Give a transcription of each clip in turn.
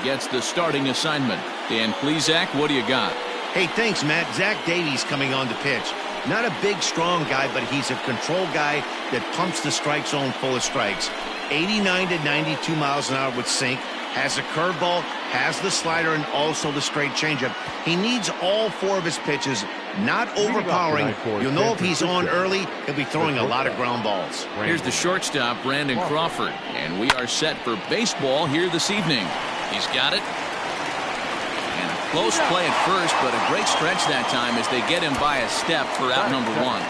gets the starting assignment. Dan Plesac, what do you got? Hey, thanks, Matt. Zach Davies coming on to pitch. Not a big, strong guy, but he's a control guy that pumps the strike zone full of strikes. 89 to 92 miles an hour with sink. Has a curveball, has the slider, and also the straight changeup. He needs all four of his pitches, not overpowering. You'll know if he's on early, he'll be throwing a lot of ground balls. Here's the shortstop, Brandon Crawford. And we are set for baseball here this evening. He's got it. And a close play at first, but a great stretch that time as they get him by a step for out number one.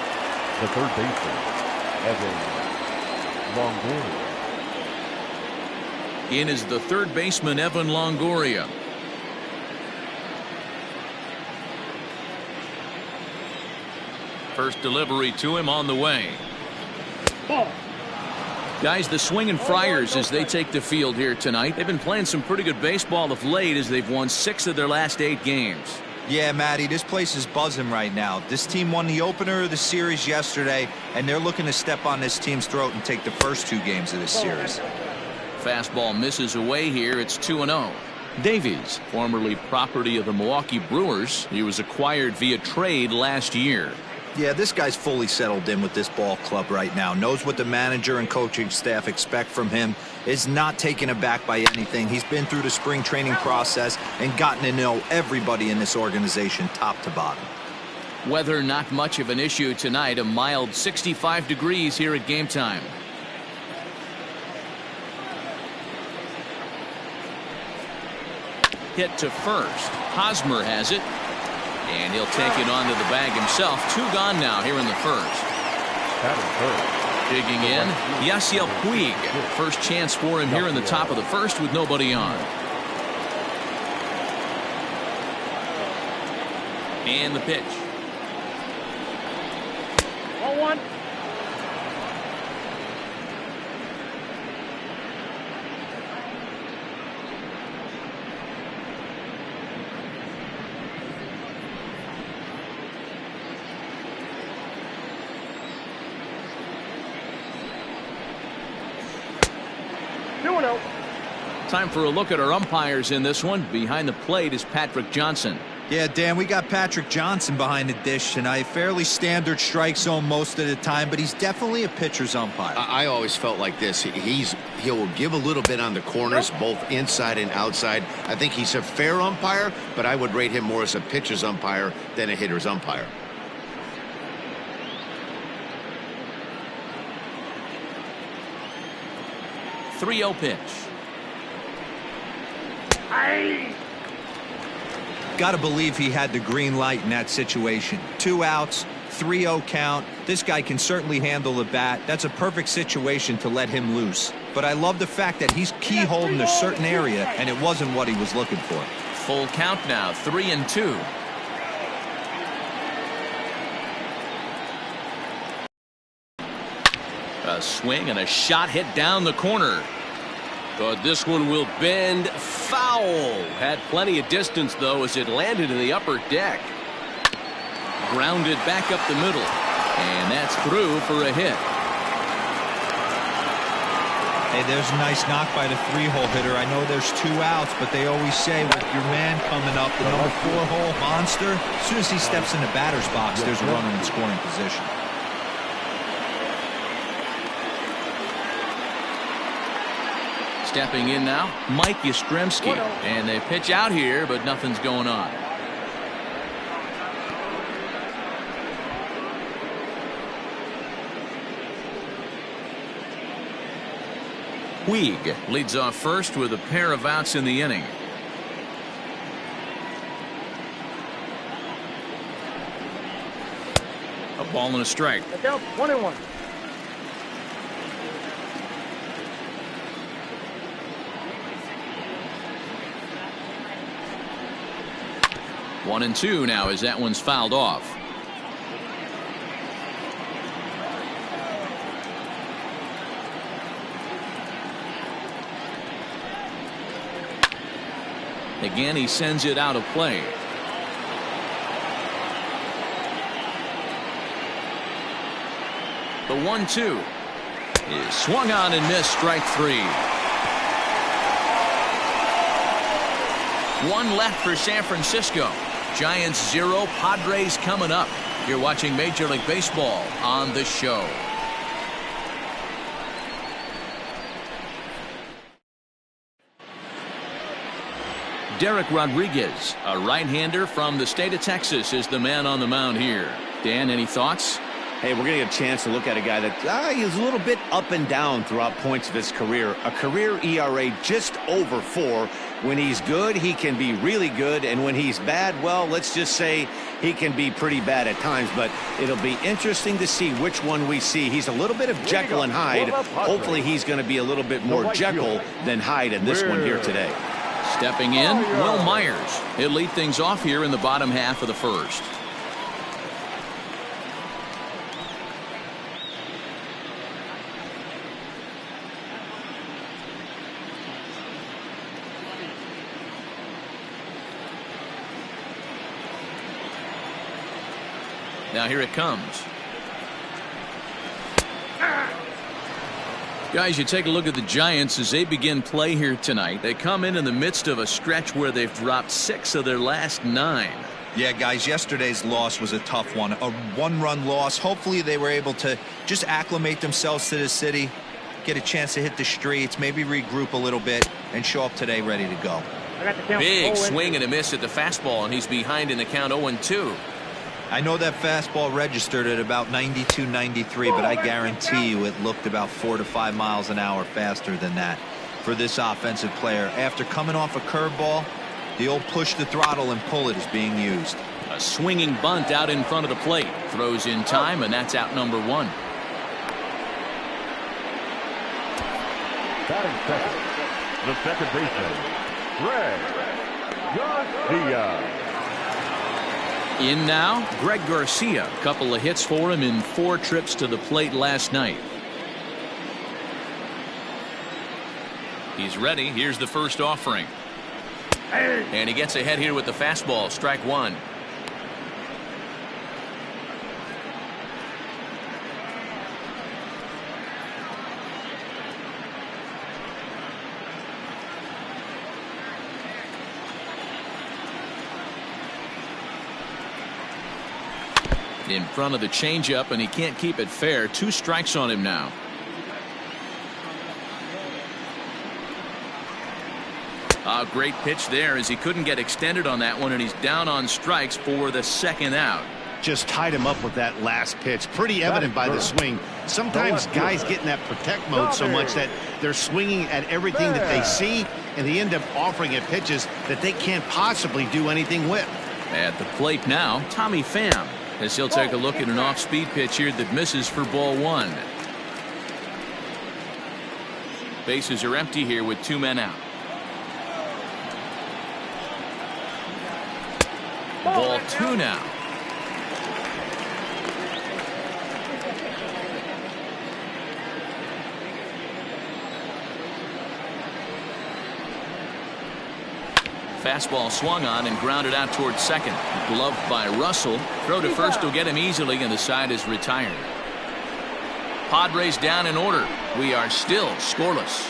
The third baseman, Evan Longoria. In is the third baseman, Evan Longoria. First delivery to him on the way. Guys, the swinging Friars as they take the field here tonight. They've been playing some pretty good baseball of late as they've won 6 of their last 8 games. Yeah, Matty, this place is buzzing right now. This team won the opener of the series yesterday, and they're looking to step on this team's throat and take the first 2 games of this series. Fastball misses away here. It's 2-0. Davies, formerly property of the Milwaukee Brewers. He was acquired via trade last year. Yeah, this guy's fully settled in with this ball club right now. Knows what the manager and coaching staff expect from him. Is not taken aback by anything. He's been through the spring training process and gotten to know everybody in this organization top to bottom. Weather not much of an issue tonight. A mild 65 degrees here at game time. Hit to first. Hosmer has it. And he'll take it onto the bag himself. 2 gone now here in the first. Digging in, Yasiel Puig. First chance for him here in the top of the first with nobody on. And the pitch. 1-1. Time for a look at our umpires in this one. Behind the plate is Patrick Johnson. Yeah, Dan, we got Patrick Johnson behind the dish tonight. Fairly standard strike zone most of the time, but he's definitely a pitcher's umpire. I always felt like this. He'll give a little bit on the corners, both inside and outside. I think he's a fair umpire, but I would rate him more as a pitcher's umpire than a hitter's umpire. .30 pitch. Got to believe he had the green light in that situation. 2 outs, 3-0 count. This guy can certainly handle the bat. That's a perfect situation to let him loose. But I love the fact that he's keyholed in a certain area, and it wasn't what he was looking for. Full count now, 3-2. A swing and a shot hit down the corner. But this one will bend foul. Had plenty of distance, though, as it landed in the upper deck. Grounded back up the middle. And that's through for a hit. Hey, there's a nice knock by the 3-hole hitter. I know there's 2 outs, but they always say with your man coming up, the number 4-hole monster, as soon as he steps in the batter's box, there's a runner in scoring position. Stepping in now, Mike Yastrzemski. And they pitch out here, but nothing's going on. Puig leads off first with a pair of outs in the inning. A ball and a strike. 1-1. One and two now as that one's fouled off. Again, he sends it out of play. The 1-2 is swung on and missed, strike 3. One left for San Francisco. Giants 0, Padres coming up. You're watching Major League Baseball on The Show. Derek Rodriguez, a right-hander from the state of Texas, is the man on the mound here. Dan, any thoughts? Hey, we're going to get a chance to look at a guy that is a little bit up and down throughout points of his career. A career ERA just over 4. When he's good, he can be really good. And when he's bad, well, let's just say he can be pretty bad at times. But it'll be interesting to see which one we see. He's a little bit of Jekyll and Hyde. Hopefully he's going to be a little bit more Jekyll than Hyde in this one here today. Stepping in, Will Myers. He'll lead things off here in the bottom half of the first. Now here it comes. Guys, you take a look at the Giants as they begin play here tonight. They come in the midst of a stretch where they've dropped 6 of their last 9. Yeah, guys, yesterday's loss was a tough one. A one-run loss. Hopefully they were able to just acclimate themselves to the city, get a chance to hit the streets, maybe regroup a little bit, and show up today ready to go. Big swing and a miss at the fastball, and he's behind in the count 0-2. I know that fastball registered at about 92, 93, but I guarantee you it looked about 4 to 5 miles an hour faster than that for this offensive player. After coming off a curveball, the old push the throttle and pull it is being used. A swinging bunt out in front of the plate. Throws in time, and that's out number 1. Batting second, the second baseman, Greg Garcia. In now, Greg Garcia. A couple of hits for him in 4 trips to the plate last night. He's ready. Here's the first offering. And he gets ahead here with the fastball. Strike 1. In front of the changeup, and he can't keep it fair. 2 strikes on him now. A great pitch there as he couldn't get extended on that one, and he's down on strikes for the second out. Just tied him up with that last pitch. Pretty evident by the swing. Sometimes guys get in that protect mode so much that they're swinging at everything that they see, and they end up offering at pitches that they can't possibly do anything with. At the plate now, Tommy Pham, as he'll take a look at an off-speed pitch here that misses for ball 1. Bases are empty here with 2 men out. Ball 2 now. Fastball swung on and grounded out towards second. Gloved by Russell. Throw to first will get him easily, and the side is retired. Padres down in order. We are still scoreless.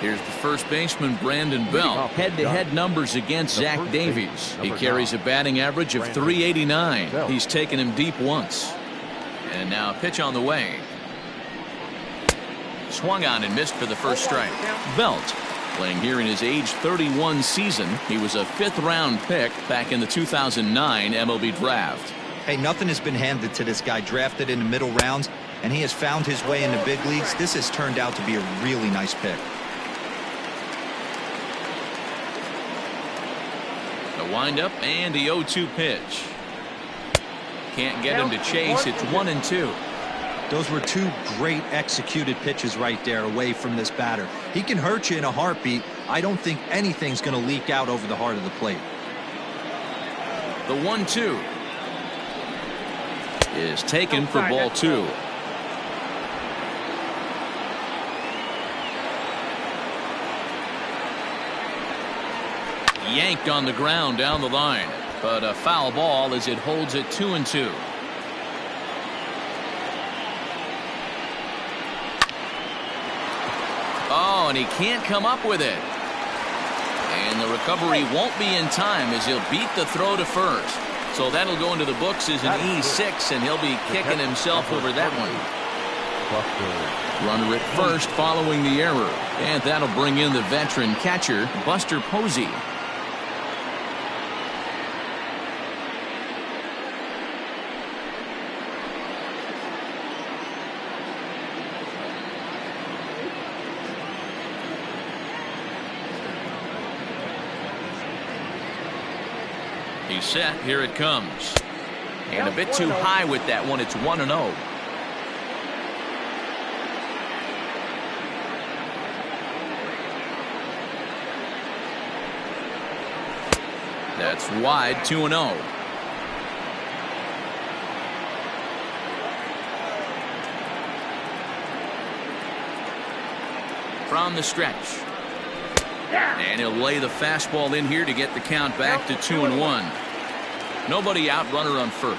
Here's the first baseman, Brandon Belt. Head-to-head numbers against Zach Davies. He carries a batting average of .389. He's taken him deep once. And now a pitch on the way. Swung on and missed for the first strike. Belt, playing here in his age 31 season. He was a 5th-round pick back in the 2009 MLB draft. Hey, nothing has been handed to this guy. Drafted in the middle rounds, and he has found his way in the big leagues. This has turned out to be a really nice pick. Windup and the 0-2 pitch. Can't get him to chase. It's 1-2. Those were 2 great executed pitches right there away from this batter. He can hurt you in a heartbeat. I don't think anything's going to leak out over the heart of the plate. The 1-2 is taken for ball 2. Yanked on the ground down the line, but a foul ball as it holds it 2-2. now, and he can't come up with it. And the recovery won't be in time as he'll beat the throw to first. So that'll go into the books as an E6, and he'll be kicking himself over that one. Runner at first following the error. And that'll bring in the veteran catcher, Buster Posey. He's set. Here it comes. And a bit too high with that one. It's 1-0. That's wide, 2-0. From the stretch. And he'll lay the fastball in here to get the count back to 2-1. Nobody out, runner on first.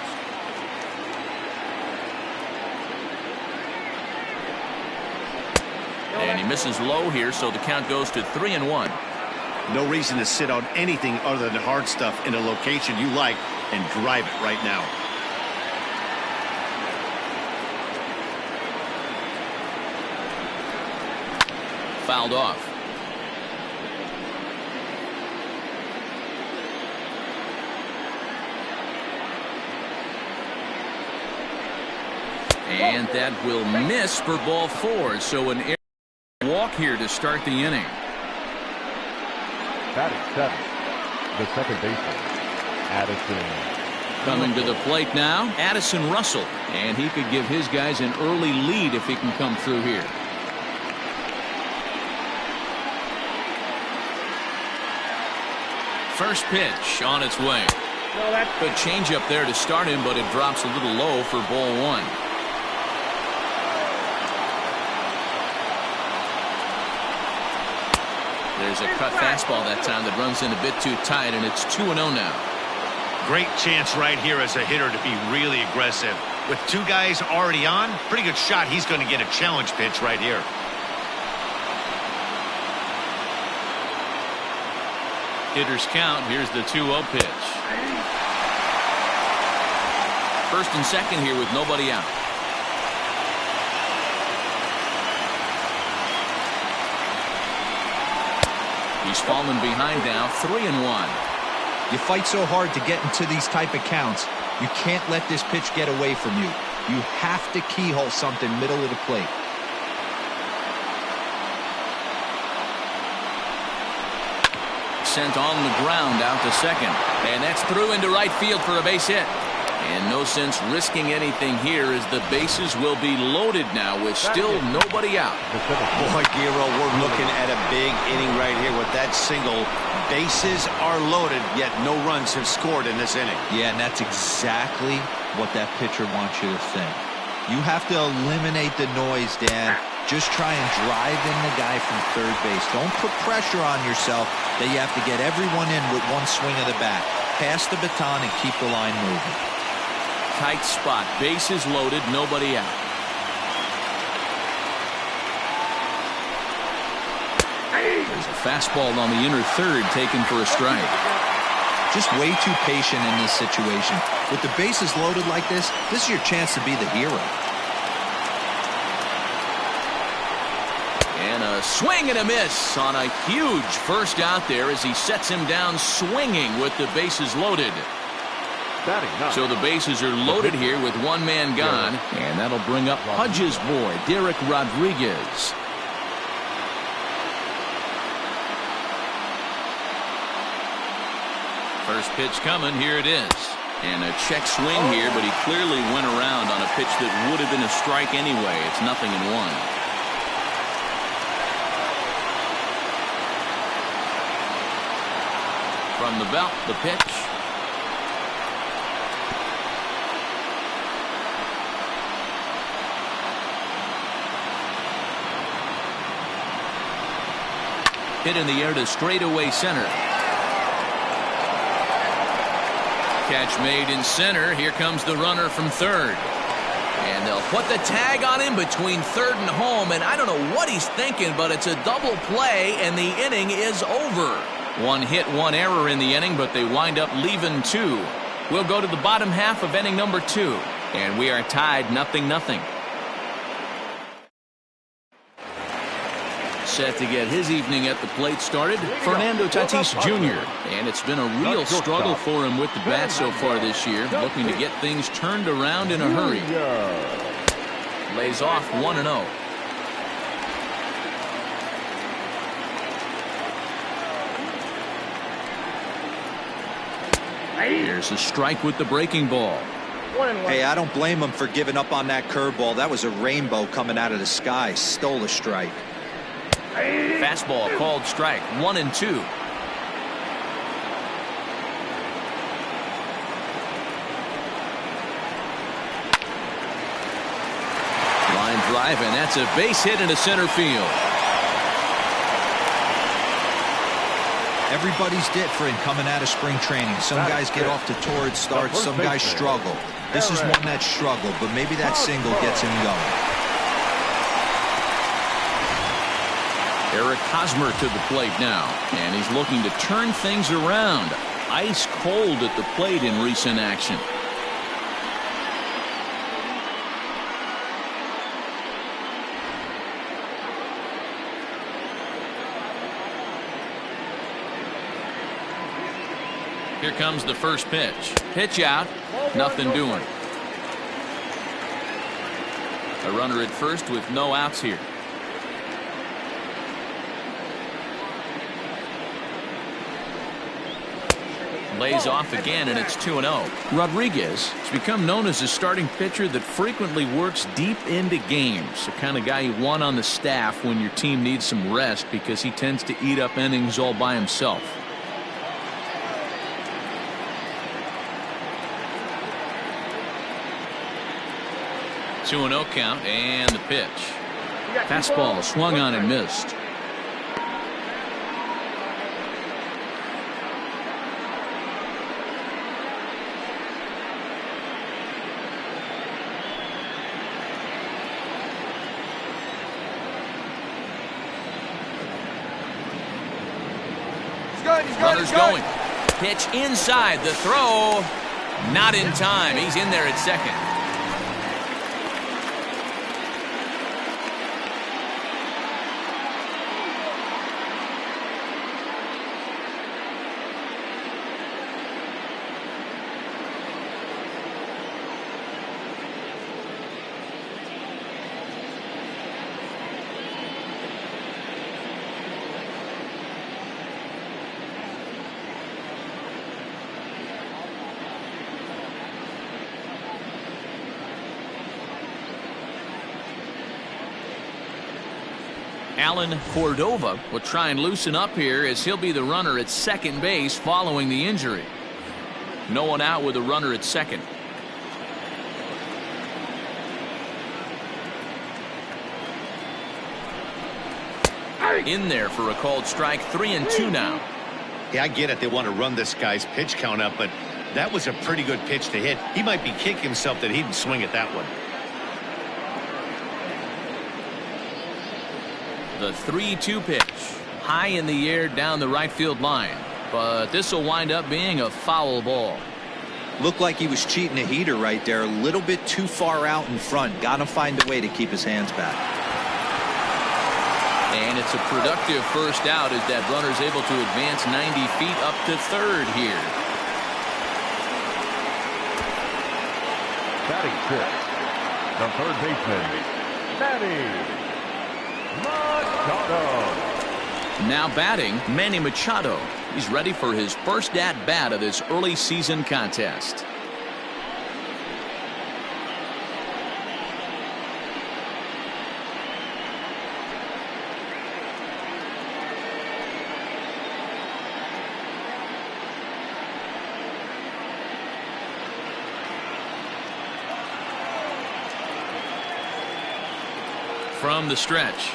And he misses low here, so the count goes to 3-1. No reason to sit on anything other than hard stuff in a location you like and drive it right now. Fouled off. And that will miss for ball 4. So an walk here to start the inning. Batting seventh, the second baseman, Addison. Coming to the plate now, Addison Russell. And he could give his guys an early lead if he can come through here. First pitch on its way. Good changeup there to start him, but it drops a little low for ball 1. There's a cut fastball that time that runs in a bit too tight, and it's 2-0 now. Great chance right here as a hitter to be really aggressive. With two guys already on, pretty good shot. He's going to get a challenge pitch right here. Hitter's count. Here's the 2-0 pitch. First and second here with nobody out. He's fallen behind now, 3-1. You fight so hard to get into these type of counts. You can't let this pitch get away from you. You have to keyhole something middle of the plate. Sent on the ground out to second. And that's through into right field for a base hit. And no sense risking anything here as the bases will be loaded now with still nobody out. Boy, Giro, we're looking at a big inning right here with that single. Bases are loaded, yet no runs have scored in this inning. Yeah, and that's exactly what that pitcher wants you to think. You have to eliminate the noise, Dan. Just try and drive in the guy from third base. Don't put pressure on yourself that you have to get everyone in with one swing of the bat. Pass the baton and keep the line moving. Tight spot, bases loaded, nobody out. There's a fastball on the inner third taken for a strike. Just way too patient in this situation. With the bases loaded like this is your chance to be the hero. And a swing and a miss on a huge first out there as he sets him down swinging with the bases loaded. So the bases are loaded here with one man gone, and that'll bring up Pudge's boy, Derek Rodriguez. First pitch coming, here it is. And a check swing here, but he clearly went around on a pitch that would have been a strike anyway. It's 0-1. From the belt, the pitch. Hit in the air to straightaway center. Catch made in center. Here comes the runner from third. And they'll put the tag on him between third and home, and I don't know what he's thinking, but it's a double play, and the inning is over. One hit, one error in the inning, but they wind up leaving two. We'll go to the bottom half of inning number 2, and we are tied 0-0. Set to get his evening at the plate started, Fernando Tatis Jr. And it's been a real struggle for him with the bat so far this year, looking to get things turned around in a hurry. Lays off 1-0. There's a strike with the breaking ball. Hey, I don't blame him for giving up on that curveball. That was a rainbow coming out of the sky. Stole a strike. Fastball called strike, 1-2. Line drive, and that's a base hit into center field. Everybody's different coming out of spring training. Some guys get off to torrid starts, some guys struggle. This is one that struggled, but maybe that single gets him going. Eric Hosmer to the plate now, and he's looking to turn things around. Ice cold at the plate in recent action. Here comes the first pitch. Pitch out, nothing doing. A runner at first with no outs here. Lays off again, and it's 2-0. Rodriguez has become known as a starting pitcher that frequently works deep into games. The kind of guy you want on the staff when your team needs some rest, because he tends to eat up innings all by himself. Two 2-0 count, and the pitch. Fastball swung on and missed. Runner's going. Pitch inside. The throw. Not in time. He's in there at second. Alan Cordova will try and loosen up here, as he'll be the runner at second base following the injury. No one out with a runner at second. In there for a called strike. 3-2 now. Yeah, I get it. They want to run this guy's pitch count up, but that was a pretty good pitch to hit. He might be kicking himself that he didn't swing at that one. The 3-2 pitch, high in the air down the right field line, but this will wind up being a foul ball. Looked like he was cheating a heater right there, a little bit too far out in front. Got to find a way to keep his hands back. And it's a productive first out, as that runner's able to advance 90 feet up to third here. Batting fifth, the third baseman, Manny Machado. Now batting, Manny Machado. He's ready for his first at-bat of this early season contest. From the stretch.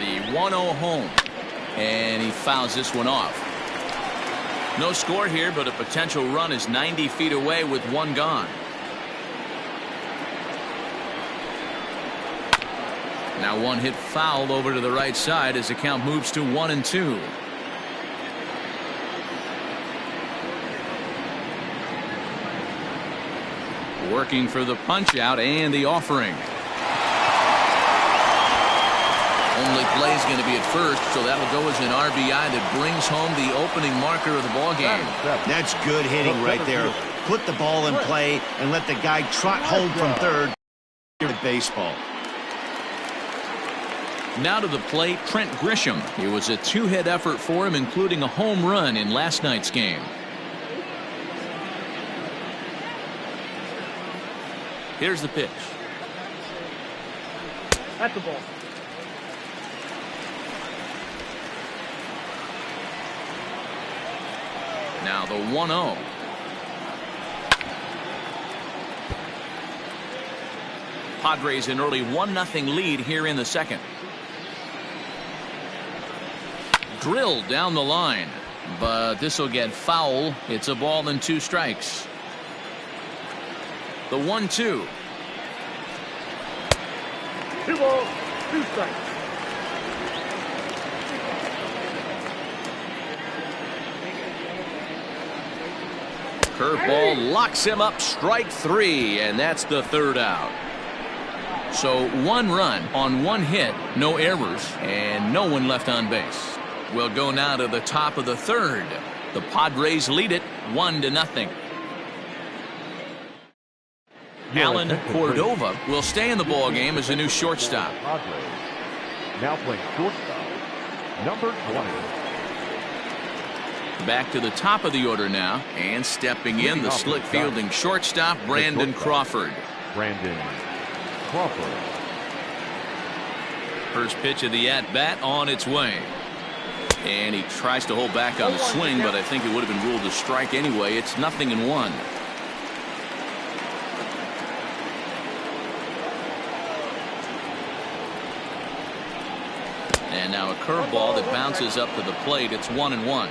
The 1-0 home. And he fouls this one off. No score here, but a potential run is 90 feet away with one gone. Now one hit foul over to the right side as the count moves to 1-2. Working for the punch out and the offering. Only play is going to be at first, so that'll go as an RBI that brings home the opening marker of the ball game. That's good hitting right there. Put the ball in play and let the guy trot home from third. Baseball. Now to the plate, Trent Grisham. It was a two-hit effort for him, including a home run in last night's game. Here's the pitch. At the ball. Now the 1-0. Padres an early 1-0 lead here in the second. Drilled down the line, but this will get foul. It's a ball and 2 strikes. The 1-2. 2 balls, 2 strikes. Curveball locks him up, strike 3, and that's the 3rd out. So 1 run on 1 hit, no errors, and no one left on base. We'll go now to the top of the 3rd. The Padres lead it 1-0. Alan Cordova will stay in the ball game as a new shortstop. Padres. Now playing shortstop, number 20. Back to the top of the order now, and stepping in, the slick fielding shortstop, Brandon Crawford. Brandon Crawford. First pitch of the at-bat on its way. And he tries to hold back on the swing, but I think it would have been ruled a strike anyway. It's 0-1. And now a curveball that bounces up to the plate. It's 1-1.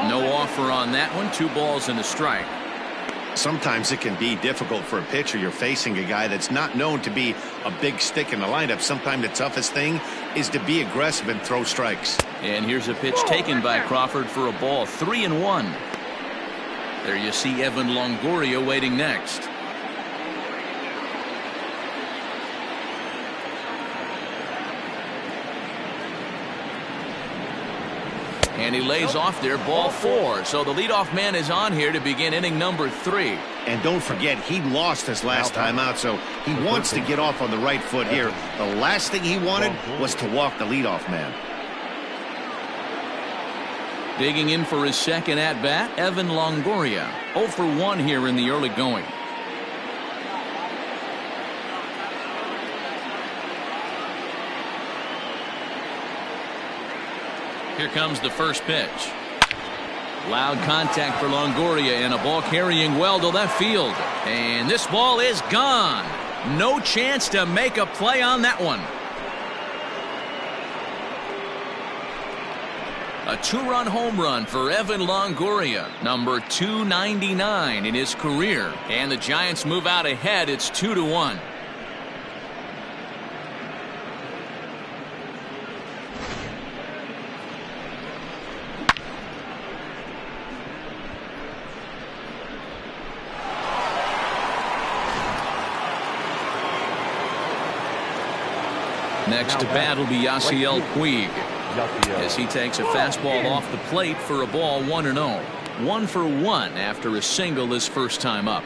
No offer on that one. 2 balls and a strike. Sometimes it can be difficult for a pitcher. You're facing a guy that's not known to be a big stick in the lineup. Sometimes the toughest thing is to be aggressive and throw strikes. And here's a pitch taken by Crawford for a ball. 3-1. There you see Evan Longoria waiting next. And he lays off there, ball 4. So the leadoff man is on here to begin inning number 3. And don't forget, he lost his last time out, so he wants to get off on the right foot here. The last thing he wanted was to walk the leadoff man. Digging in for his second at-bat, Evan Longoria. 0 for 1 here in the early going. Here comes the first pitch. Loud contact for Longoria, and a ball carrying well to left field. And this ball is gone. No chance to make a play on that one. A 2-run home run for Evan Longoria, number 299 in his career. And the Giants move out ahead. It's 2-1. Next to bat will be Yasiel Puig as he takes a fastball off the plate for a ball 1-0. 1 for 1 after a single his first time up.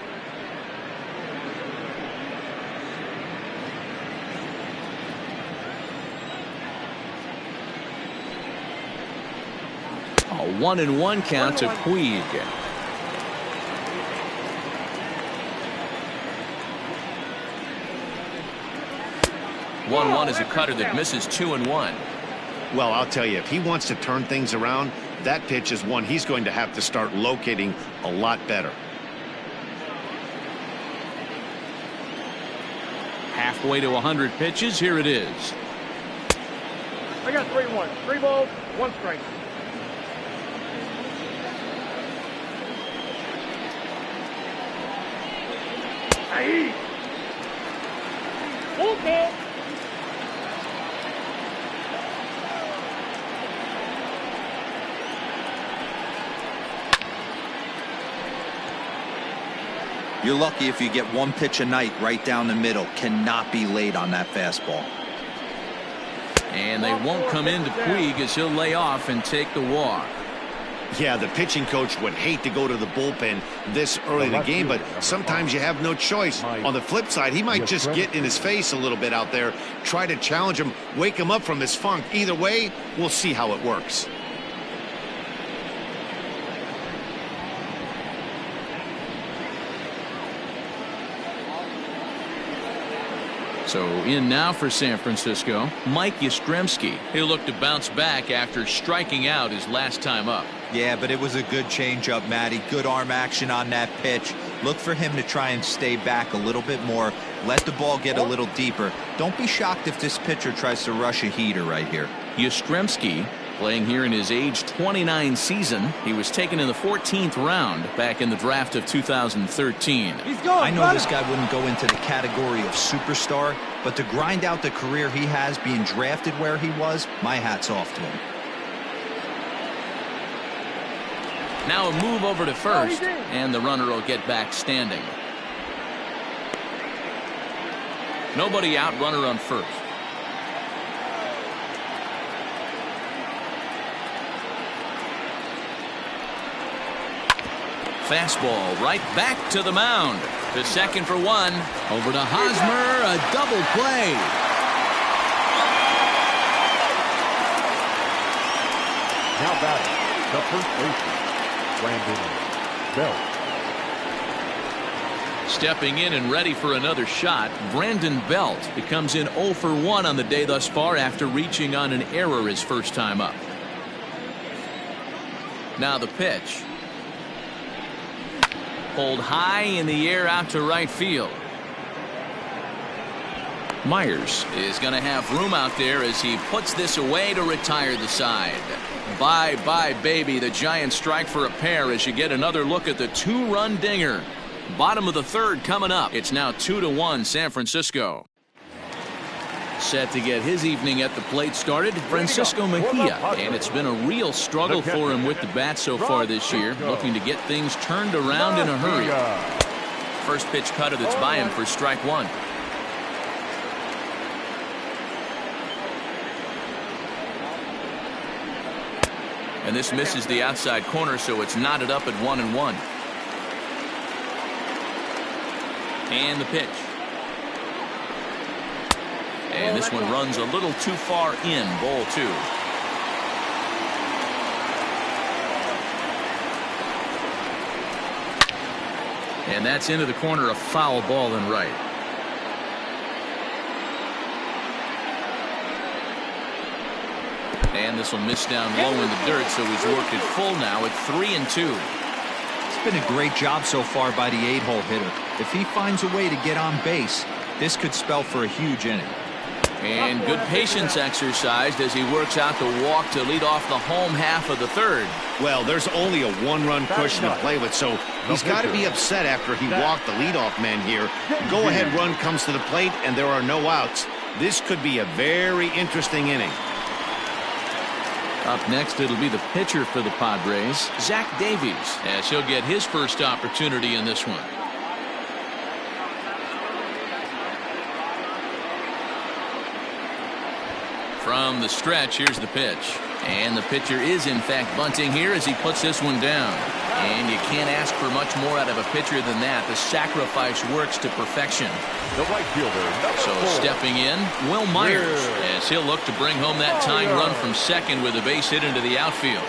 A 1-1 count to Puig. 1-1 is a cutter that misses 2-1. Well, I'll tell you, if he wants to turn things around, that pitch is one he's going to have to start locating a lot better. Halfway to 100 pitches. Here it is. I got 3-1. 3 balls, 1 strike. Aye. Full count. You're lucky if you get 1 pitch a night right down the middle. Cannot be late on that fastball. And they won't come into Puig as he'll lay off and take the walk. Yeah, the pitching coach would hate to go to the bullpen this early in the game, but sometimes you have no choice. On the flip side, he might just get in his face a little bit out there, try to challenge him, wake him up from his funk. Either way, we'll see how it works. So in now for San Francisco, Mike Yastrzemski. He'll look to bounce back after striking out his last time up. Yeah, but it was a good changeup, Matty. Good arm action on that pitch. Look for him to try and stay back a little bit more. Let the ball get a little deeper. Don't be shocked if this pitcher tries to rush a heater right here. Yastrzemski playing here in his age 29 season. He was taken in the 14th round back in the draft of 2013. I know this guy wouldn't go into the category of superstar, but to grind out the career he has being drafted where he was, my hat's off to him. Now a move over to first, and the runner will get back standing. Nobody out, runner on first. Fastball right back to the mound. To second for 1. Over to Hosmer, a double play. Now batting, the first baseman, Brandon Belt. Stepping in and ready for another shot, Brandon Belt becomes in 0 for 1 on the day thus far after reaching on an error his first time up. Now the pitch. Pulled high in the air out to right field. Myers is going to have room out there as he puts this away to retire the side. Bye-bye, baby. The Giants strike for a pair as you get another look at the 2-run dinger. Bottom of the 3rd coming up. It's now 2-1 San Francisco. Set to get his evening at the plate started, Francisco Mejia, and it's been a real struggle for him with the bat so far this year, looking to get things turned around in a hurry. First pitch cutter that's by him for strike 1. And this misses the outside corner, so it's knotted up at 1-1. And the pitch. And this one runs a little too far in, ball 2. And that's into the corner, a foul ball and right. And this will miss down low in the dirt, so he's worked it full now at 3-2. It's been a great job so far by the 8-hole hitter. If he finds a way to get on base, this could spell for a huge inning. And good patience exercised as he works out the walk to lead off the home half of the 3rd. Well, there's only a 1-run cushion to play with, so he's got to be upset after he walked the leadoff man here. Go-ahead run comes to the plate, and there are no outs. This could be a very interesting inning. Up next, it'll be the pitcher for the Padres, Zach Davies, as he'll get his first opportunity in this one. From the stretch, here's the pitch. And the pitcher is, in fact, bunting here as he puts this one down. And you can't ask for much more out of a pitcher than that. The sacrifice works to perfection. The right fielder, So stepping in, Will Myers, as he'll look to bring home that tying run from second with a base hit into the outfield.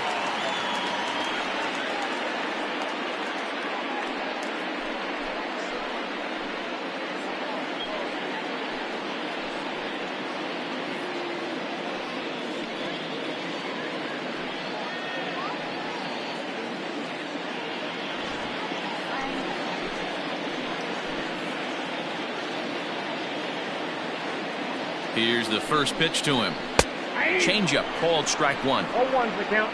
Here's the first pitch to him. Changeup called strike one. 0-1's the count.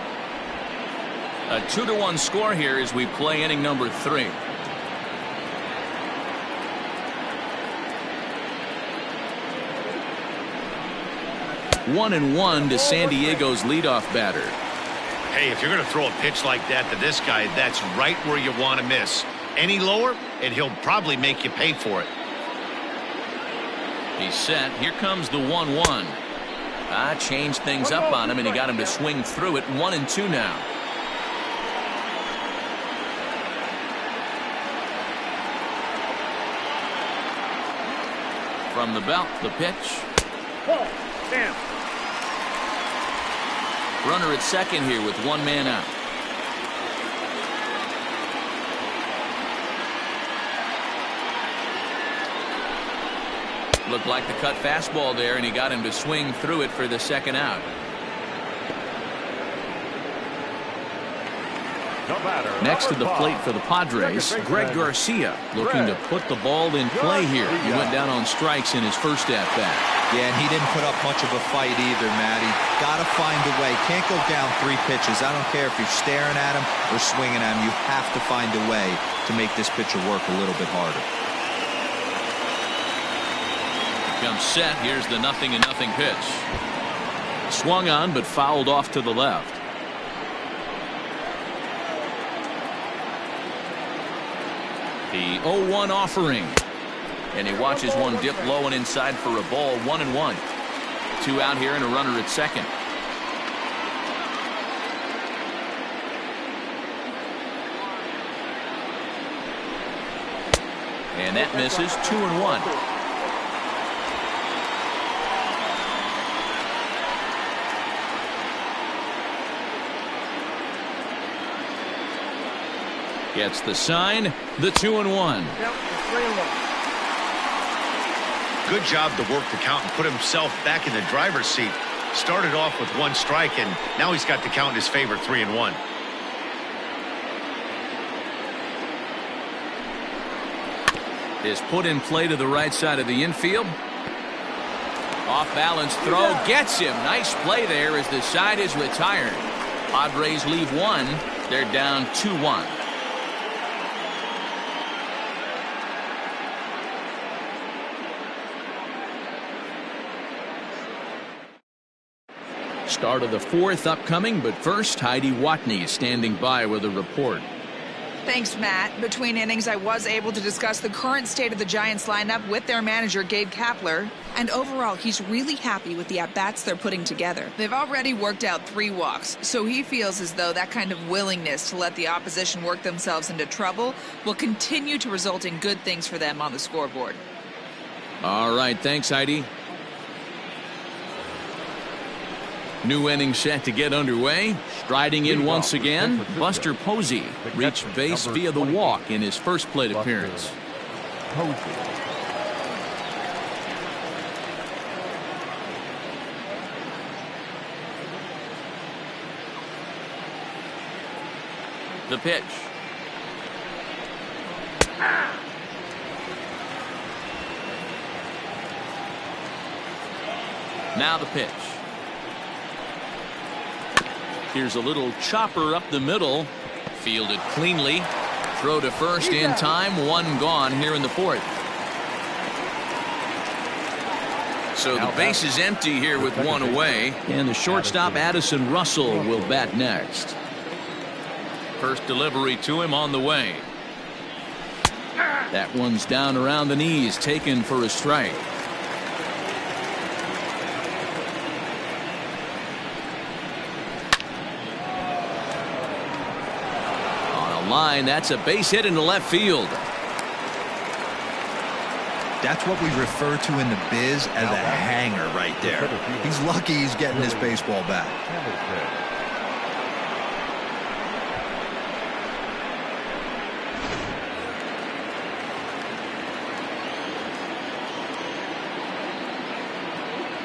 A 2-1 score here as we play inning number 3. One and one to San Diego's leadoff batter. Hey, if you're going to throw a pitch like that to this guy, that's right where you want to miss. Any lower, and he'll probably make you pay for it. He's set. Here comes the 1-1. Changed things up on him, and he got him to swing through it. 1-2 now. From the belt, the pitch. Ball. Down. Runner at second here with one man out. Looked like the cut fastball there, and he got him to swing through it for the second out. Next to the plate for the Padres, Greg Garcia looking to put the ball in play here. He went down on strikes in his first at-bat. Yeah, and he didn't put up much of a fight either, Matty. Got to find a way. Can't go down 3 pitches. I don't care if you're staring at him or swinging at him. You have to find a way to make this pitcher work a little bit harder. Comes set. Here's the 0-0 pitch. Swung on but fouled off to the left. The 0-1 offering. And he watches one dip low and inside for a ball. 1-1. 2 out here and a runner at second. And that misses. 2-1. Gets the sign. The 2-1. Count is 3-1. Good job to work the count and put himself back in the driver's seat. Started off with 1 strike, and now he's got the count in his favor, 3-1. Is put in play to the right side of the infield. Off balance throw gets him. Nice play there as the side is retired. Padres leave 1. They're down 2-1. Start of the 4th upcoming, but first Heidi Watney standing by with a report. Thanks, Matt. Between innings, I was able to discuss the current state of the Giants lineup with their manager, Gabe Kapler. And overall, he's really happy with the at-bats they're putting together. They've already worked out 3 walks, so he feels as though that kind of willingness to let the opposition work themselves into trouble will continue to result in good things for them on the scoreboard. All right, thanks, Heidi. New inning set to get underway. Striding in once again, Buster Posey reached base via the walk in his first plate appearance. The pitch. Now the pitch. Here's a little chopper up the middle. Fielded cleanly. Throw to first in time. 1 gone here in the 4th. So the base is empty here with 1 away. And the shortstop Addison Russell will bat next. First delivery to him on the way. That one's down around the knees, taken for a strike. Line, that's a base hit into left field. That's what we refer to in the biz as a hanger right there. He's lucky he's getting his baseball back.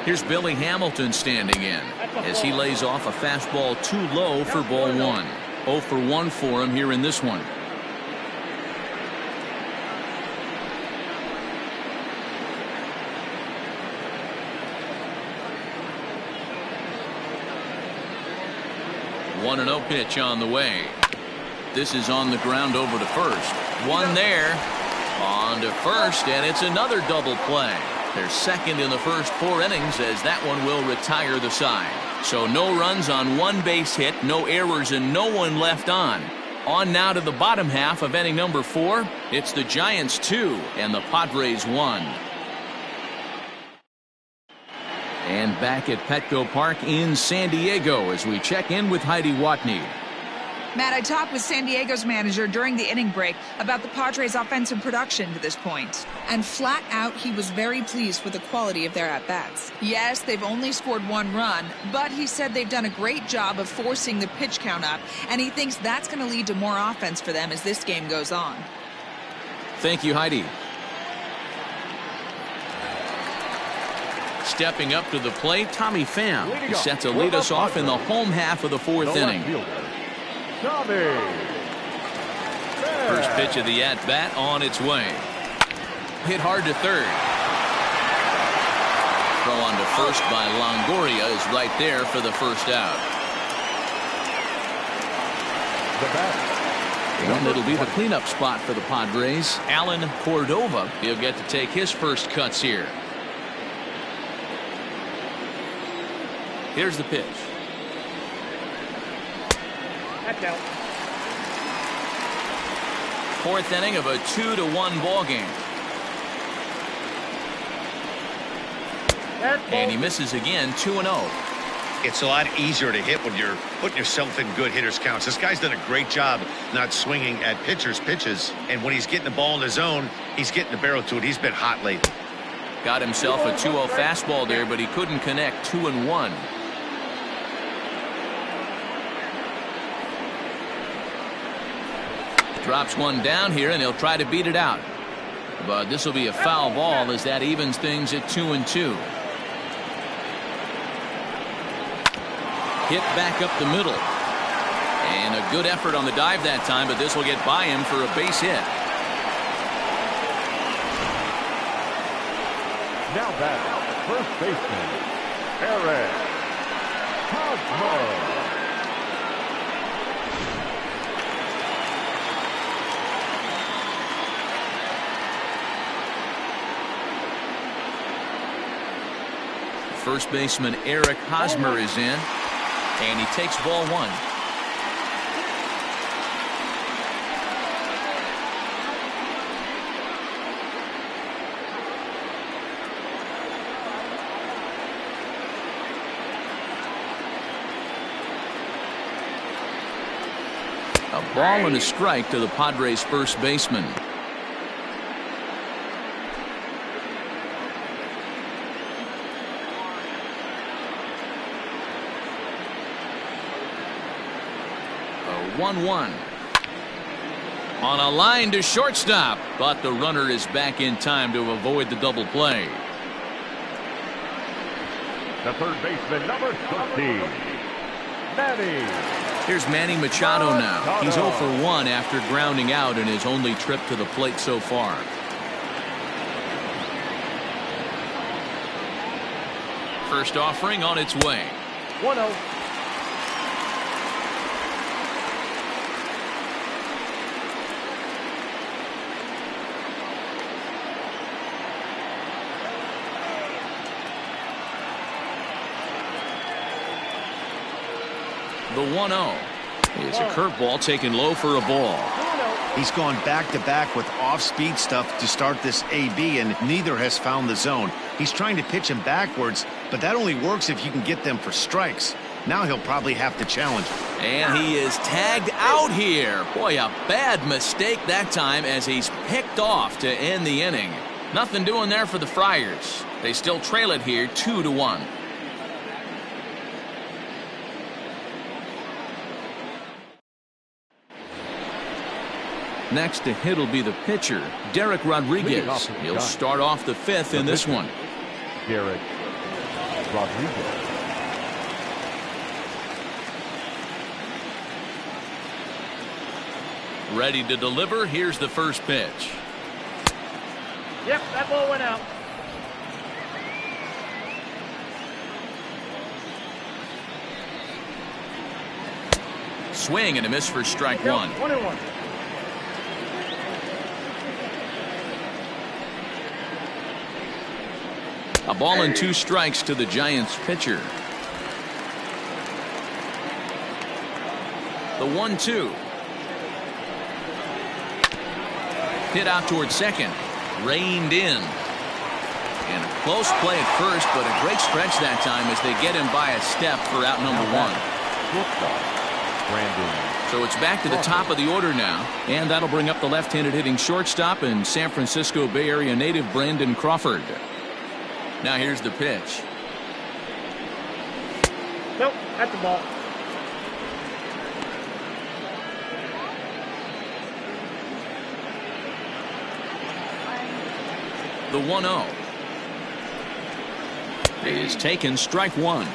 Here's Billy Hamilton standing in as he lays off a fastball too low for ball 1. 0 for 1 for him here in this one. 1-0 pitch on the way. This is on the ground over to first. One there. On to first, and it's another double play. They're second in the first 4 innings as that one will retire the side. So no runs on 1 base hit, no errors, and no one left on. On now to the bottom half of inning number 4. It's the Giants 2 and the Padres 1. And back at Petco Park in San Diego as we check in with Heidi Watney. Matt, I talked with San Diego's manager during the inning break about the Padres' offensive production to this point. And flat out, he was very pleased with the quality of their at-bats. Yes, they've only scored 1 run, but he said they've done a great job of forcing the pitch count up, and he thinks that's going to lead to more offense for them as this game goes on. Thank you, Heidi. Stepping up to the plate, Tommy Pham. He's set to lead us off in the home half of the 4th inning. First pitch of the at-bat on its way. Hit hard to third. Throw on to first by Longoria is right there for the first out. And it'll be the cleanup spot for the Padres. Alan Cordova. He'll get to take his first cuts here. Here's the pitch. That's out. 4th inning of a 2-1 ball game. And he misses again, 2-0. It's a lot easier to hit when you're putting yourself in good hitters' counts. This guy's done a great job not swinging at pitchers' pitches. And when he's getting the ball in the zone, he's getting the barrel to it. He's been hot lately. Got himself a 2-0 fastball there, but he couldn't connect. 2-1. Drops one down here, and he'll try to beat it out. But this will be a foul ball as that evens things at 2-2. Hit back up the middle. And a good effort on the dive that time, but this will get by him for a base hit. Now back, first baseman, Eric Hosmer. First baseman Eric Hosmer is in, and he takes ball 1. A ball and a strike to the Padres' first baseman. A 1-1. On a line to shortstop, but the runner is back in time to avoid the double play. The third baseman, number 13, Manny. Here's Manny Machado now. He's 0 for 1 after grounding out in his only trip to the plate so far. First offering on its way. 1-0. The 1-0 is a curveball taken low for a ball. He's gone back-to-back with off-speed stuff to start this AB, and neither has found the zone. He's trying to pitch him backwards, but that only works if you can get them for strikes. Now he'll probably have to challenge. And he is tagged out here. Boy, a bad mistake that time as he's picked off to end the inning. Nothing doing there for the Friars. They still trail it here 2-1. Next to hit will be the pitcher, Derek Rodriguez. He'll start off the 5th in this one. Derek Rodriguez. Ready to deliver. Here's the first pitch. Yep, that ball went out. swing and a miss for strike one. 1-1. A ball and 2 strikes to the Giants pitcher. The 1-2. Hit out towards second. Reined in. And a close play at first, but a great stretch that time as they get him by a step for out number 1. So it's back to the top of the order now, and that'll bring up the left-handed hitting shortstop and San Francisco Bay Area native Brandon Crawford. Now here's the pitch. Nope, that's the ball. The 1-0 is taken, strike one.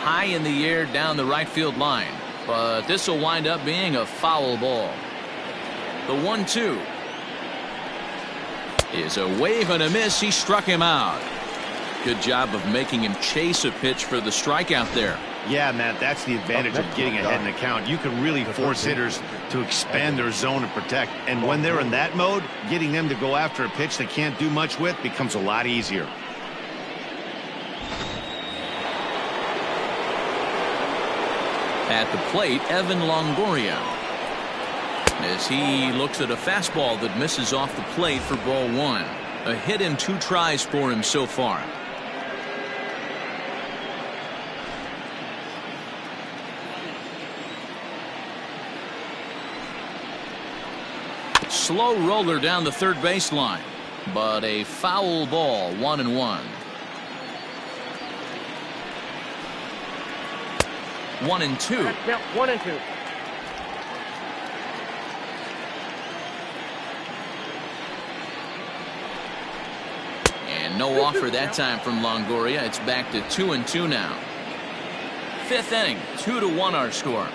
High in the air down the right field line, but this will wind up being a foul ball. The 1-2 is a wave and a miss. He struck him out. Good job of making him chase a pitch for the strikeout there. Yeah, Matt, that's the advantage of getting ahead in the count. You can really force hitters to expand their zone and protect. And when they're in that mode, getting them to go after a pitch they can't do much with becomes a lot easier. At the plate, Evan Longoria, as he looks at a fastball that misses off the plate for ball one. A hit in 2 tries for him so far. Slow roller down the third baseline, but a foul ball, 1-1. 1-2. Now 1-2. And no offer that time from Longoria. It's back to 2-2 now. 5th inning, 2-1 our score.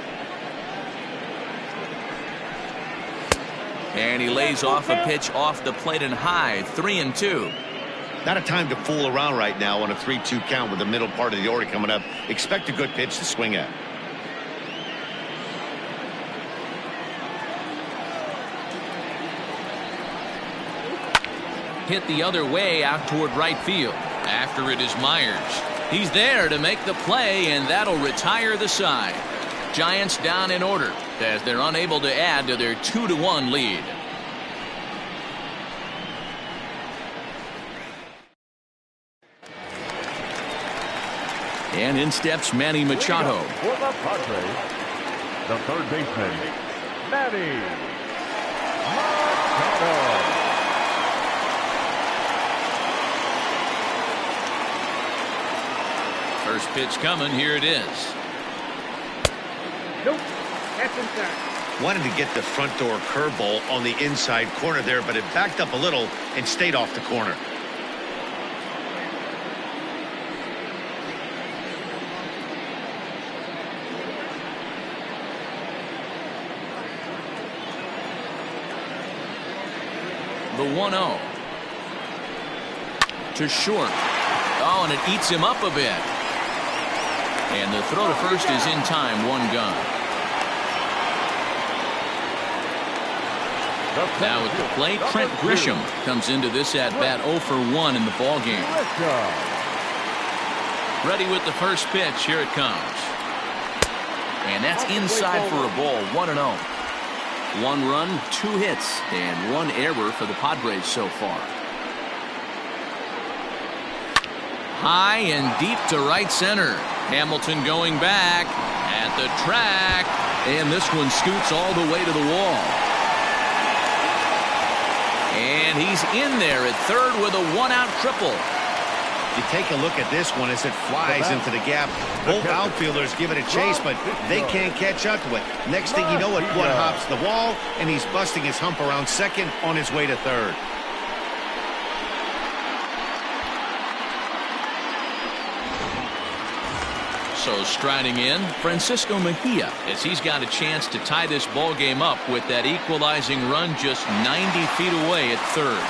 And he lays off a pitch off the plate and high, 3-2. Not a time to fool around right now on a 3-2 count with the middle part of the order coming up. Expect a good pitch to swing at. Hit the other way out toward right field. After it is Myers. He's there to make the play, and that'll retire the side. Giants down in order as they're unable to add to their 2-1 lead. And in steps Manny Machado. For the Padres, the third baseman, Manny Machado. First pitch coming. Here it is. Nope, that's inside. Wanted to get the front door curveball on the inside corner there, but it backed up a little and stayed off the corner. The 1-0 to short. Oh, and it eats him up a bit. And the throw to first is in time, 1 gun. Now at the plate, Trent Grisham comes into this at bat 0 for 1 in the ball game. Ready with the first pitch. Here it comes. And that's inside for a ball, 1-0. 1 run, 2 hits, and 1 error for the Padres so far. High and deep to right center. Hamilton going back at the track, and this one scoots all the way to the wall. And he's in there at third with a 1-out triple. You take a look at this one as it flies into the gap. Both outfielders give it a chase, but they can't catch up to it. Next thing you know, it one hops the wall, and he's busting his hump around second on his way to third. So striding in, Francisco Mejia, as he's got a chance to tie this ball game up with that equalizing run just 90 feet away at third.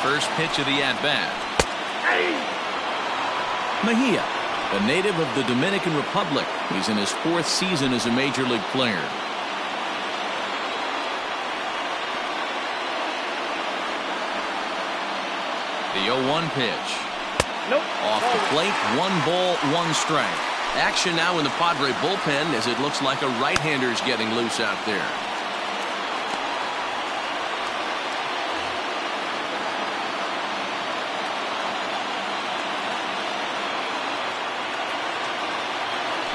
First pitch of the at-bat. Mejia, a native of the Dominican Republic. He's in his 4th season as a major league player. The 0-1 pitch. Nope. Off the plate, 1 ball, 1 strike. Action now in the Padre bullpen as it looks like a right-hander's getting loose out there.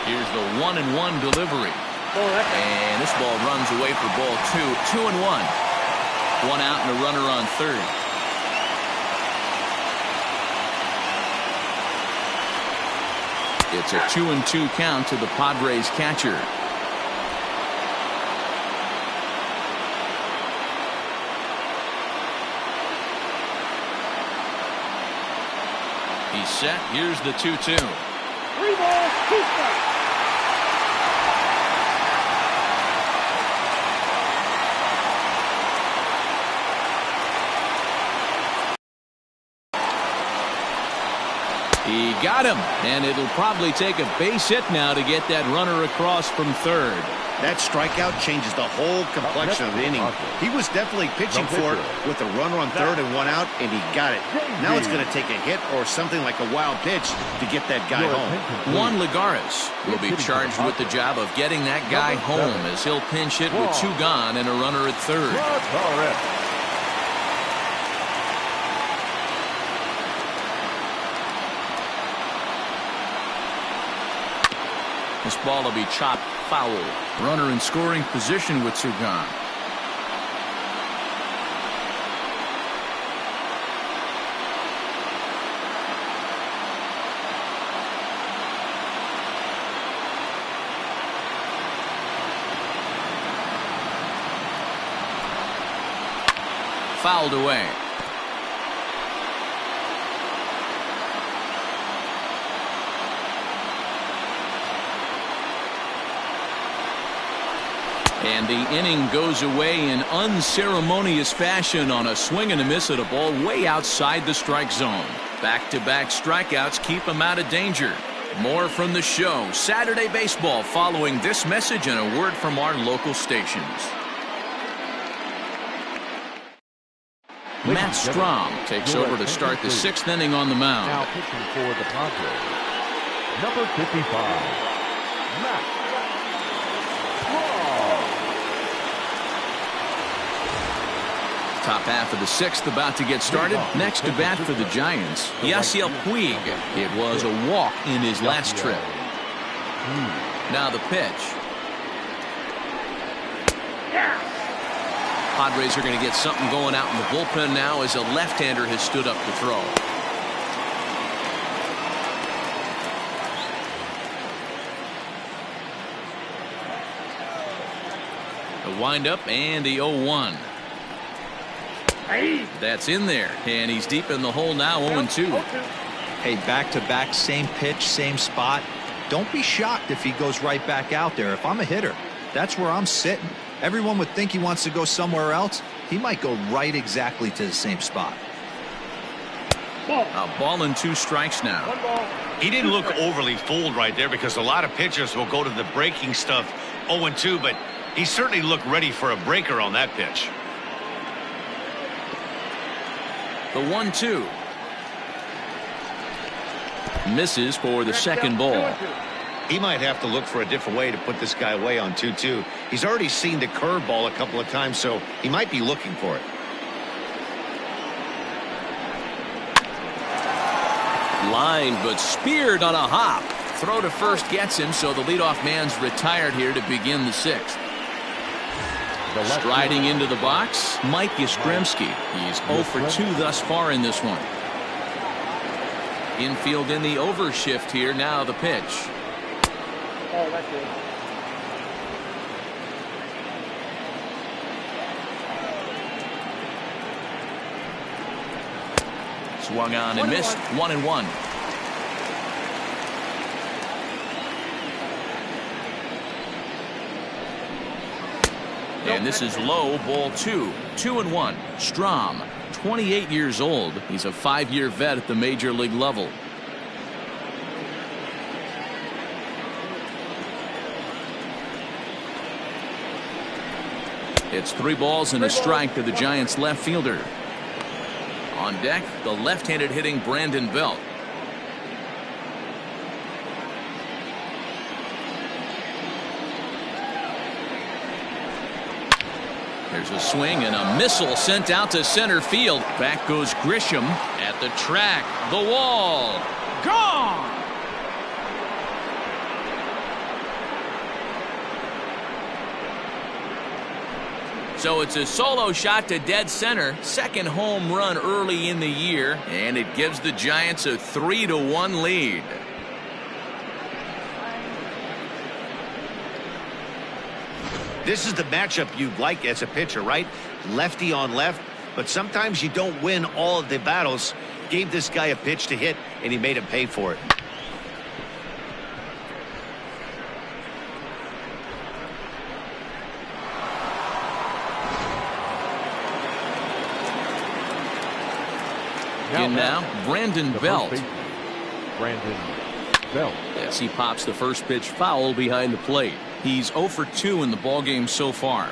Here's the 1-1 delivery. And this ball runs away for ball 2. 2-1. 1 out and a runner on third. It's a 2-2 count to the Padres catcher. He's set. Here's the 2-2. 3 balls, 2 strikes. He got him, and it'll probably take a base hit now to get that runner across from third. That strikeout changes the whole complexion of the inning. He was definitely pitching for it with a runner on third and 1 out, and he got it. Now it's going to take a hit or something like a wild pitch to get that guy home. Juan Lagares will be charged with the job of getting that guy home as he'll pinch hit with 2 gone and a runner at third. This ball will be chopped foul. Runner in scoring position with 2 gone. Fouled away. And the inning goes away in unceremonious fashion on a swing and a miss at a ball way outside the strike zone. Back-to-back strikeouts keep him out of danger. More from the show. Saturday Baseball following this message and a word from our local stations. Matt Strom takes over to start the 6th inning on the mound. Now pitching for the Padres, number 55, Matt Strom. Top half of the 6th about to get started. Next to bat for the Giants, Yasiel Puig. It was a walk in his last trip. Now the pitch. Padres are going to get something going out in the bullpen now as a left-hander has stood up to throw. The windup and the 0-1. That's in there, and he's deep in the hole now. 0-2. Hey, back-to-back, same pitch, same spot. Don't be shocked if he goes right back out there. If I'm a hitter, that's where I'm sitting. Everyone would think he wants to go somewhere else. He might go right exactly to the same spot. A ball and 2 strikes now. He didn't look overly fooled right there because a lot of pitchers will go to the breaking stuff 0-2, but he certainly looked ready for a breaker on that pitch. The 1-2. Misses for the second ball. He might have to look for a different way to put this guy away on 2-2. He's already seen the curveball a couple of times, so he might be looking for it. Line, but speared on a hop. Throw to first gets him, so the leadoff man's retired here to begin the 6th. Striding into the box, Mike Yastrzemski. He's 0 for 2 thus far in this one. Infield in the overshift here. Now the pitch. Oh, that's it. Swung on and missed. 1-1. And this is low, ball 2. 2-1. Strom 28 years old. He's a 5-year vet at the major league level. It's 3 balls and a strike to the Giants left fielder. On deck, the left-handed hitting Brandon Belt. There's a swing and a missile sent out to center field. Back goes Grisham at the track. The wall. Gone! So it's a solo shot to dead center. Second home run early in the year, and it gives the Giants a 3-1 lead. This is the matchup you'd like as a pitcher, right? Lefty on left, but sometimes you don't win all of the battles. Gave this guy a pitch to hit, and he made him pay for it. In now, Brandon Belt. Brandon Belt. As he pops the first pitch foul behind the plate. He's 0 for 2 in the ballgame so far.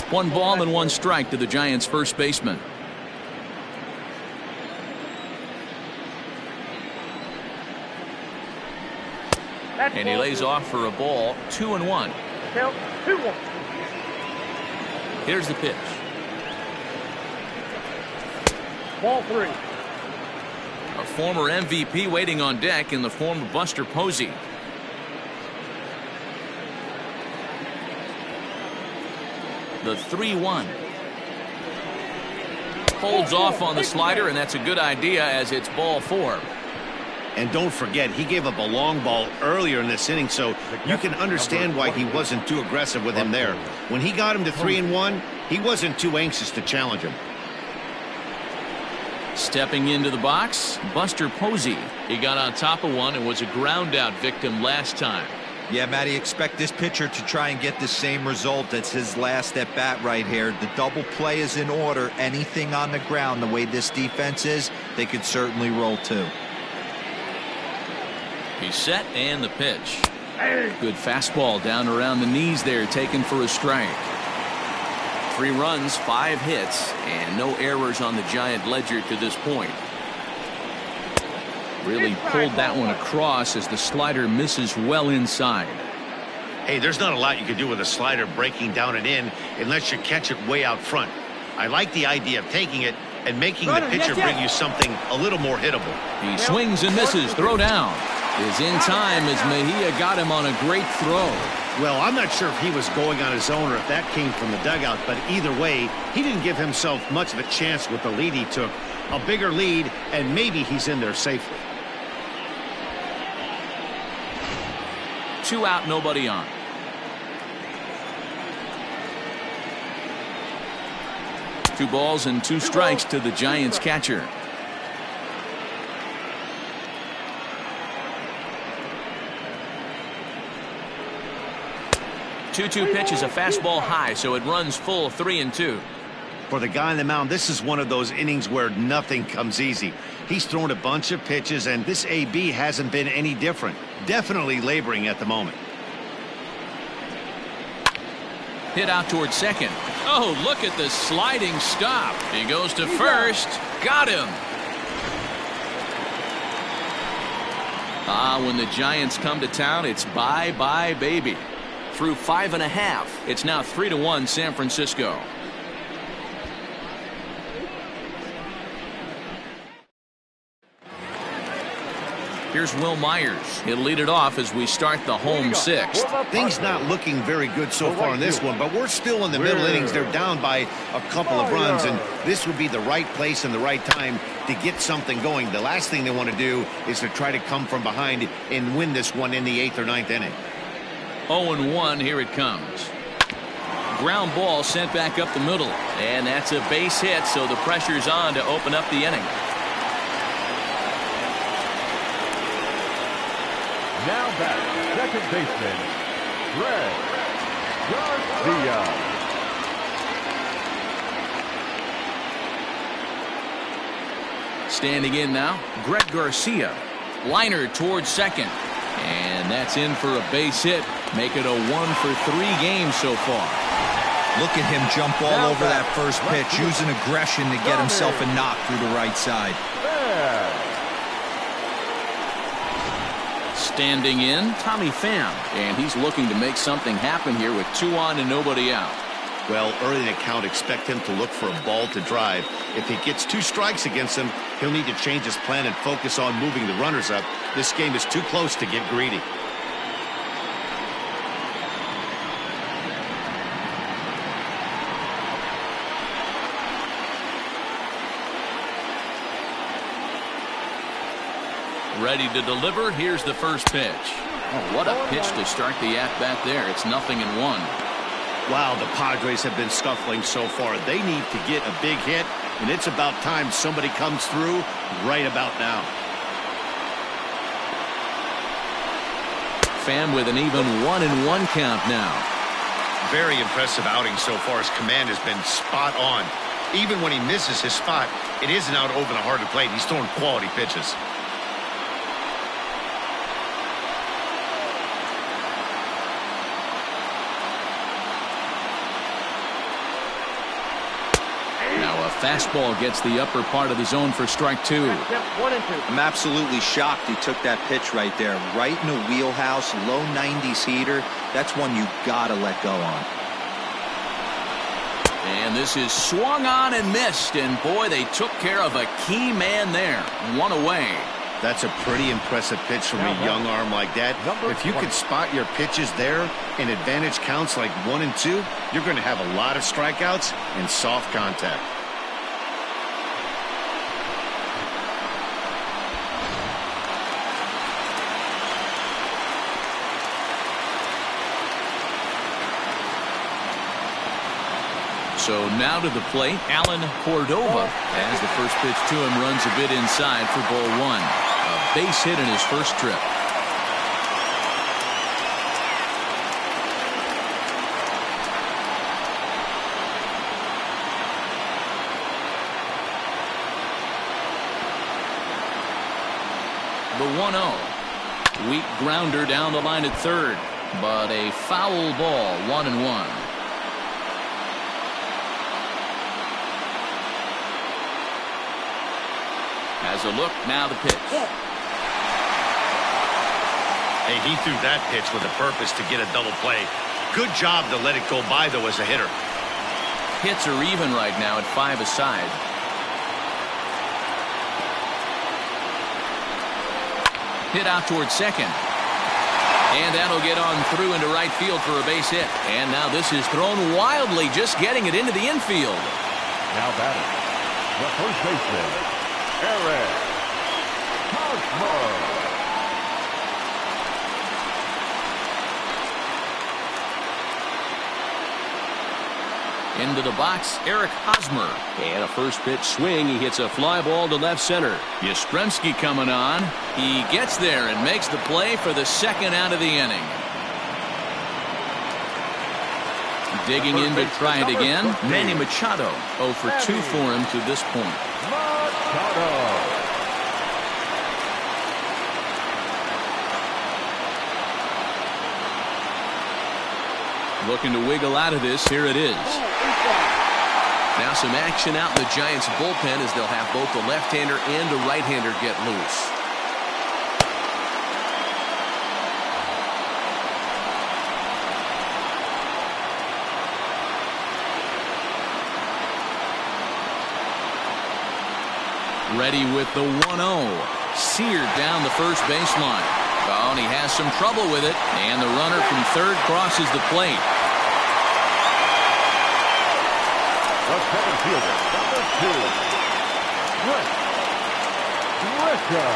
One ball and 1 strike to the Giants' first baseman. And he lays off for a ball. 2-1. Count 2-1. Here's the pitch. Ball 3. A former MVP waiting on deck in the form of Buster Posey. The 3-1. Holds off on the slider, and that's a good idea as it's ball 4. And don't forget, he gave up a long ball earlier in this inning, so you can understand why he wasn't too aggressive with him there. When he got him to 3-1, he wasn't too anxious to challenge him. Stepping into the box, Buster Posey. He got on top of one and was a ground out victim last time. Yeah, Matty, expect this pitcher to try and get the same result. That's his last at bat right here. The double play is in order. Anything on the ground, the way this defense is, they could certainly roll too. He's set and the pitch. Good fastball down around the knees there, taken for a strike. 3 runs, 5 hits, and no errors on the Giant ledger to this point. Really pulled that one across as the slider misses well inside. Hey, there's not a lot you can do with a slider breaking down and in unless you catch it way out front. I like the idea of taking it and making the pitcher bring you something a little more hittable. He swings and misses. Throw down is in time as Mejia got him on a great throw. Well, I'm not sure if he was going on his own or if that came from the dugout, but either way, he didn't give himself much of a chance with the lead he took. A bigger lead, and maybe he's in there safely. 2 out, nobody on. Two balls and 2 strikes to the Giants catcher. Two pitch is a fastball high, so it runs full 3-2. For the guy on the mound, this is one of those innings where nothing comes easy. He's thrown a bunch of pitches, and this AB hasn't been any different. Definitely laboring at the moment. Hit out towards second. Oh, look at the sliding stop. He goes to first. Got him. When the Giants come to town, it's bye-bye, baby. Through 5.5. It's now 3-1 San Francisco. Here's Will Myers. He'll lead it off as we start the home 6th. Things not looking very good so far in this one, but we're still in the middle innings. They're down by a couple of runs, and this would be the right place and the right time to get something going. The last thing they want to do is to try to come from behind and win this one in the 8th or 9th inning. 0-1, here it comes. Ground ball sent back up the middle, and that's a base hit, so the pressure's on to open up the inning. Now batting, second baseman, Greg Garcia. Standing in now, Greg Garcia. Liner towards second. And that's in for a base hit. Make it a 1-for-3 game so far. Look at him jump all over that first pitch, using aggression to get himself a knock through the right side. Standing in, Tommy Pham. And he's looking to make something happen here with 2 on and nobody out. Well, early in the count, expect him to look for a ball to drive. If he gets 2 strikes against him, he'll need to change his plan and focus on moving the runners up. This game is too close to get greedy. Ready to deliver. Here's the first pitch. Oh, what a pitch to start the at-bat there. It's 0-1. Wow, the Padres have been scuffling so far. They need to get a big hit, and it's about time somebody comes through right about now. Pham with an even 1-1 count now. Very impressive outing so far. His command has been spot on. Even when he misses his spot, it isn't out over the heart of the plate. He's throwing quality pitches. Fastball gets the upper part of the zone for strike 2. 1 and 2. I'm absolutely shocked he took that pitch right there. Right in the wheelhouse, low 90s heater. That's one you gotta let go on. And this is swung on and missed. And boy, they took care of a key man there. 1 away. That's a pretty impressive pitch from a young arm like that. If you can spot your pitches there and advantage counts like 1 and 2, you're going to have a lot of strikeouts and soft contact. So now to the plate, Alan Cordova, as the first pitch to him runs a bit inside for ball 1. A base hit in his first trip. The 1-0. Weak grounder down the line at third, but a foul ball, 1-1. Has a look, now the pitch. Hey, he threw that pitch with a purpose to get a double play. Good job to let it go by, though, as a hitter. Hits are even right now at 5 aside. Hit out towards second. And that'll get on through into right field for a base hit. And now this is thrown wildly, just getting it into the infield. Now batting, the first baseman, Eric Hosmer. Into the box, Eric Hosmer. And a first pitch swing. He hits a fly ball to left center. Yastrzemski coming on. He gets there and makes the play for the second out of the inning. Digging in to try it again. Manny Machado. 0 for 2 for him to this point. Machado. Looking to wiggle out of this. Here it is. Now some action out in the Giants bullpen as they'll have both the left-hander and the right-hander get loose. Ready with the 1-0. Seared down the first baseline. Oh, and he has some trouble with it. And the runner from third crosses the plate. The second fielder, number 2, Rick Grisham.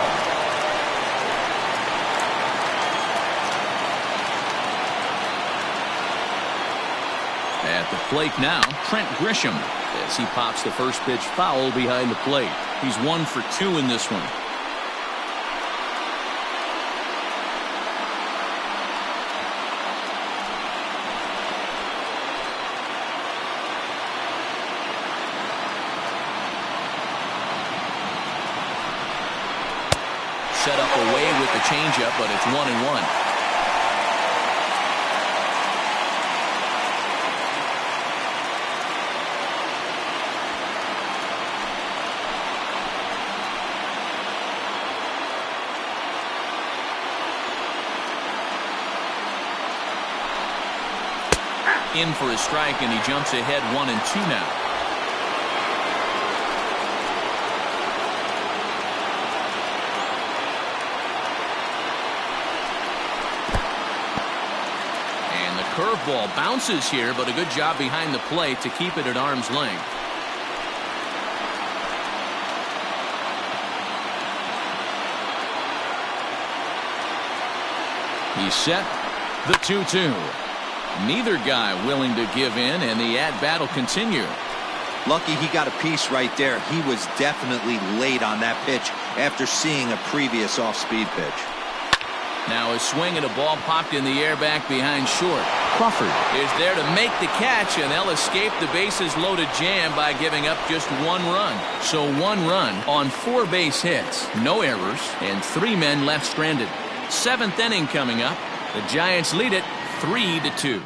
At the plate now, Trent Grisham, as he pops the first pitch foul behind the plate. He's 1 for 2 in this one. away with the changeup, but it's 1-1. In for a strike, and he jumps ahead 1-2 now. And the curveball bounces here, but a good job behind the plate to keep it at arm's length. He's set. The 2-2. Neither guy willing to give in, and the at-bat will continue. Lucky he got a piece right there. He was definitely late on that pitch after seeing a previous off-speed pitch. Now a swing and a ball popped in the air back behind short. Crawford is there to make the catch, and they'll escape the bases-loaded jam by giving up just 1 run. So 1 run on 4 base hits, no errors, and 3 men left stranded. 7th inning coming up. The Giants lead it 3-2.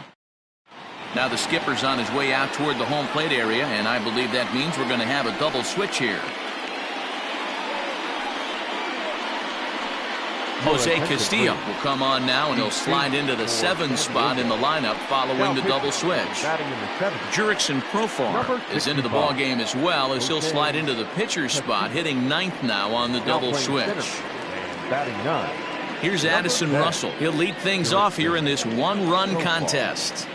Now the skipper's on his way out toward the home plate area, and I believe that means we're going to have a double switch here. Jose Castillo will come on now, and he'll slide into the 7th spot in the lineup following the double switch. Jurickson Profar is into the ball game as well, as he'll slide into the pitcher's spot, hitting 9th now on the double switch. Batting 9. Here's Addison Russell. He'll lead things off here in this 1-run contest.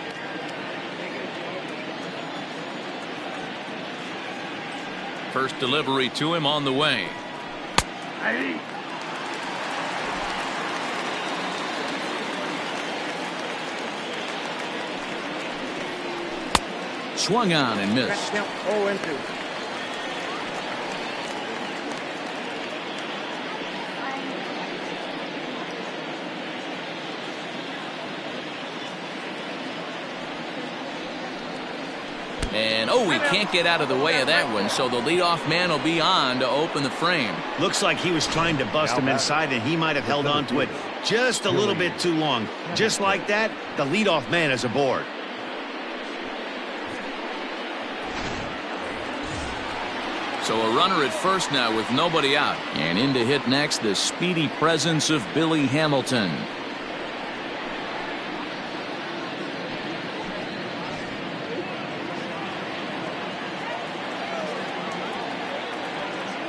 First delivery to him on the way. Swung on and missed. 0-2. And, he can't get out of the way of that one, so the leadoff man will be on to open the frame. Looks like he was trying to bust him inside, and he might have held on to it just a little bit too long. Just like that, the leadoff man is aboard. So a runner at first now with nobody out. And in to hit next, the speedy presence of Billy Hamilton.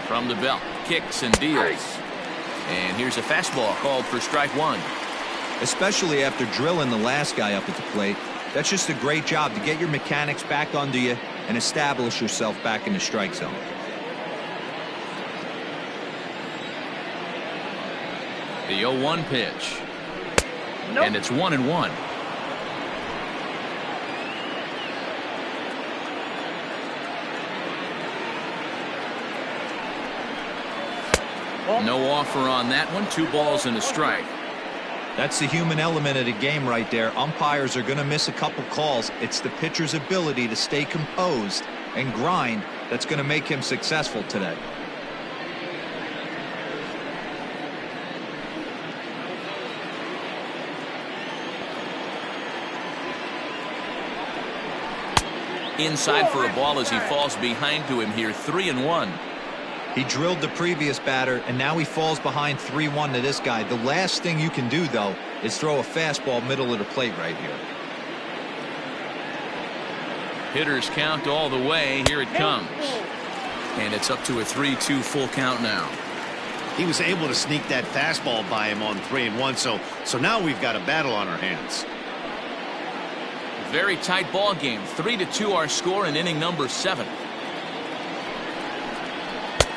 From the belt, kicks and deals. And here's a fastball called for strike 1. Especially after drilling the last guy up at the plate. That's just a great job to get your mechanics back under you and establish yourself back in the strike zone. The 0-1 pitch. Nope. And it's 1-1. No offer on that one. 2 balls and a strike. That's the human element of the game right there. Umpires are going to miss a couple calls. It's the pitcher's ability to stay composed and grind that's going to make him successful today. Inside for a ball as he falls behind to him here. 3-1. He drilled the previous batter, and now he falls behind 3-1 to this guy. The last thing you can do, though, is throw a fastball middle of the plate right here. Hitters count all the way. Here it comes. And it's up to a 3-2 full count now. He was able to sneak that fastball by him on 3-1, so now we've got a battle on our hands. Very tight ball game. 3-2 our score in inning number 7.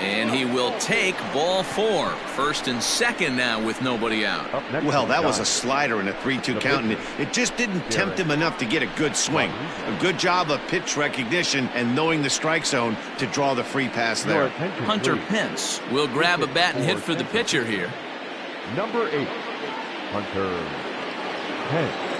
And he will take ball 4. First and second now with nobody out. Well, that was a slider in a 3-2 count, and it just didn't tempt him enough to get a good swing. A good job of pitch recognition and knowing the strike zone to draw the free pass there. Hunter Pence will grab a bat and hit for the pitcher here. Number 8, Hunter Pence.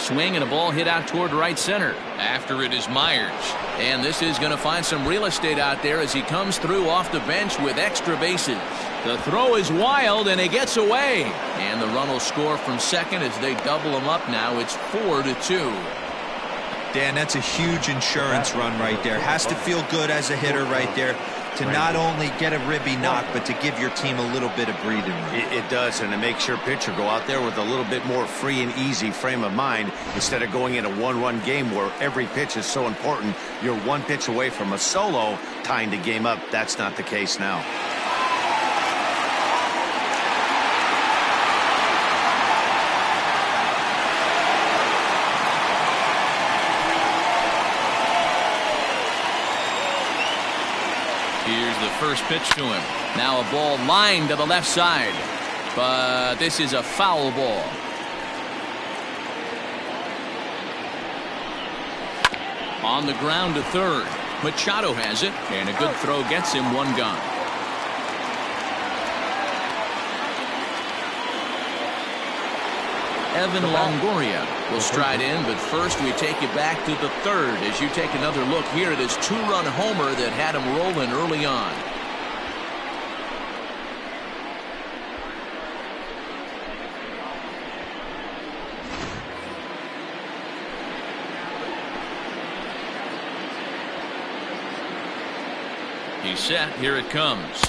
Swing and a ball hit out toward right center. After it is Myers. And this is going to find some real estate out there as he comes through off the bench with extra bases. The throw is wild and he gets away. And the run will score from second as they double him up now. It's 4-2. Dan, that's a huge insurance run right there. Has to feel good as a hitter right there to not only get a ribby knock, but to give your team a little bit of breathing room. It does, and it makes your pitcher go out there with a little bit more free and easy frame of mind instead of going in a one-run game where every pitch is so important. You're one pitch away from a solo tying the game up. That's not the case now. Here's the first pitch to him. Now a ball lined to the left side. But this is a foul ball. On the ground to third. Machado has it. And a good throw gets him one gone. Evan Longoria will stride in, but first we take you back to the third as you take another look here at his two-run homer that had him rolling early on. He's set. Here it comes.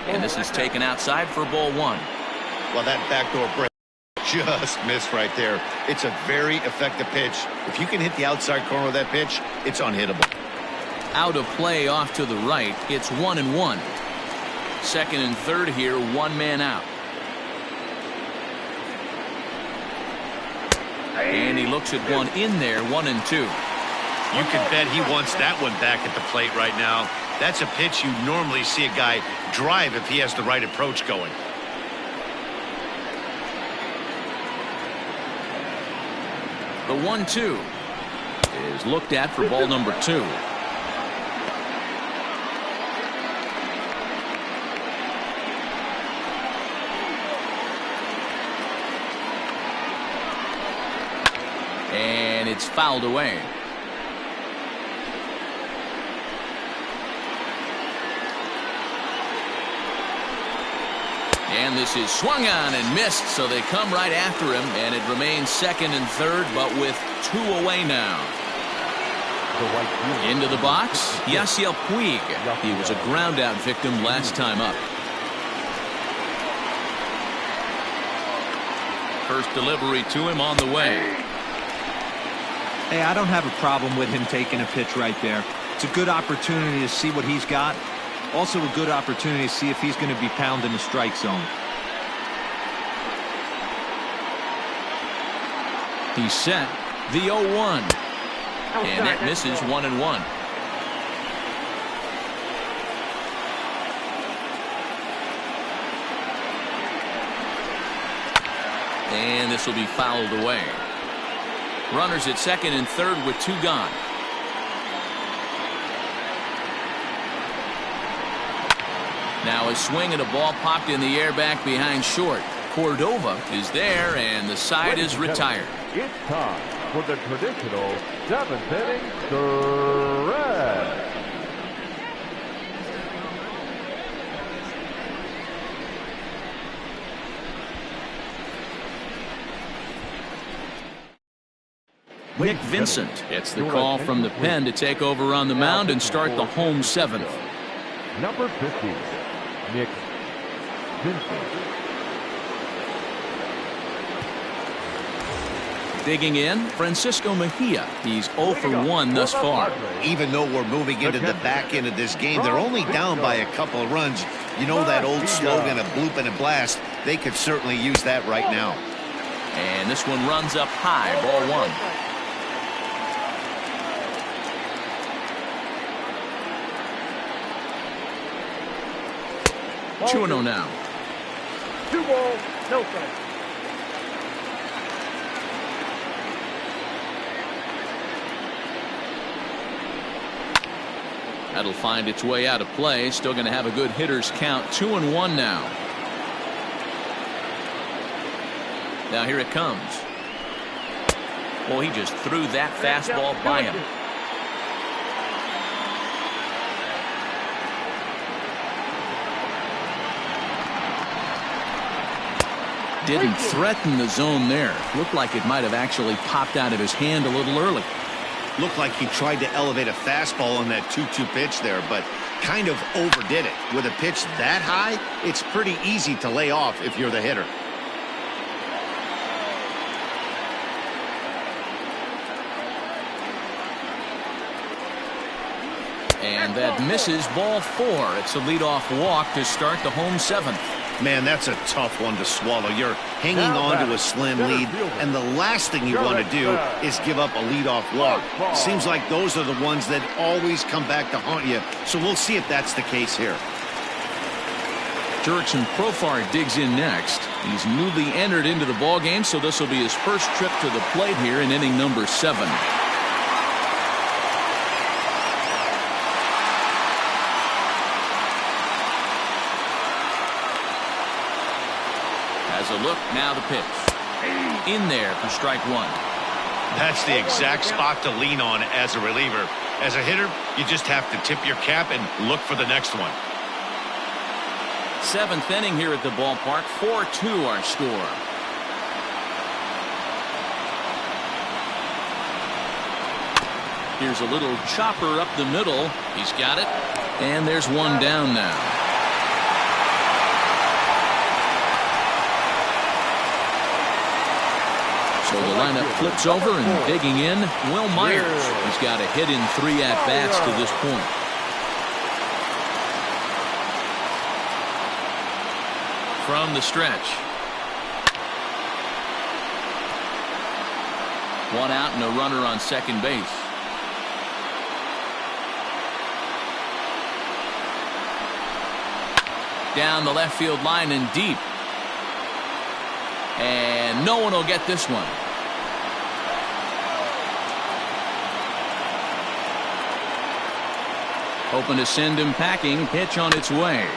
And this is taken outside for ball one. Well, that backdoor break just missed right there. It's a very effective pitch. If you can hit the outside corner of that pitch, it's unhittable. Out of play off to the right. It's 1-1. Second and third here, one man out. And he looks at one in there, 1-2. You can bet he wants that one back at the plate right now. That's a pitch you normally see a guy drive if he has the right approach going. The 1-2 is looked at for ball number 2. And it's fouled away. And this is swung on and missed, so they come right after him, and it remains second and third, but with two away now. Into the box, Yasiel Puig. He was a ground-out victim last time up. First delivery to him on the way. Hey, I don't have a problem with him taking a pitch right there. It's a good opportunity to see what he's got. Also a good opportunity to see if he's going to be pounding the strike zone. He's set. The 0-1. And that misses 1-1. And this will be fouled away. Runners at second and third with two gone. Now a swing and a ball popped in the air back behind short. Cordova is there, and the side is retired. It's time for the traditional seventh inning stretch. Nick Vincent gets the call from the pen to take over on the mound and start the home seventh. Number 50, Nick Vincent. Digging in, Francisco Mejia. He's 0 for 1 thus far. Even though we're moving into the back end of this game, they're only down by a couple of runs. You know that old slogan, a bloop and a blast. They could certainly use that right now. And this one runs up high, ball one. Two and 0 now. 2 balls, no strikes. That'll find its way out of play. Still going to have a good hitter's count. 2-1 now. Now here it comes. Well, he just threw that fastball by him. Didn't threaten the zone there. Looked like it might have actually popped out of his hand a little early. Looked like he tried to elevate a fastball on that 2-2 pitch there, but kind of overdid it. With a pitch that high, it's pretty easy to lay off if you're the hitter. And that misses, ball 4. It's a leadoff walk to start the home 7th. Man, that's a tough one to swallow. You're hanging on to a slim lead, and the last thing you want to do is give up a leadoff walk. Seems like those are the ones that always come back to haunt you, so we'll see if that's the case here. Jurickson Profar digs in next. He's newly entered into the ballgame, so this will be his first trip to the plate here in inning number 7. A look, now the pitch. In there for strike 1. That's the exact spot to lean on as a reliever. As a hitter, you just have to tip your cap and look for the next one. 7th inning here at the ballpark. 4-2 our score. Here's a little chopper up the middle. He's got it. And there's one down now. So the lineup flips over, and digging in, Will Myers. He's got a hit in 3 at-bats to this point. From the stretch. 1 out and a runner on second base. Down the left field line and deep. And no one will get this one. Hoping to send him packing. Pitch on its way.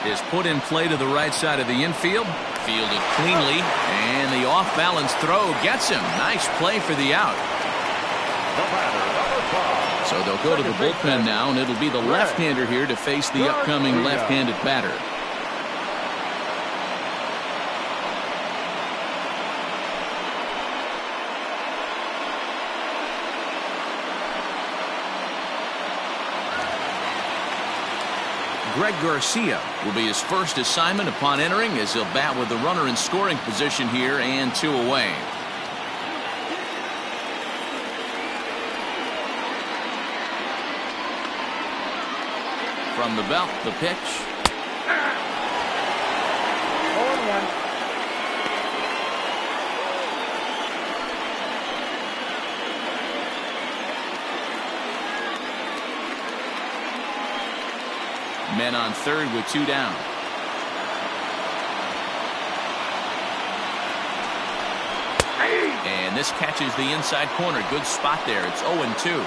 Is put in play to the right side of the infield. Fielded cleanly. And the off-balance throw gets him. Nice play for the out. So they'll go to the bullpen now, and it'll be the left-hander here to face the upcoming left-handed batter. Greg Garcia will be his first assignment upon entering, as he'll bat with the runner in scoring position here and 2 away. From the belt, the pitch. 0-1. Men on third with 2 down. And this catches the inside corner. Good spot there. It's 0-2.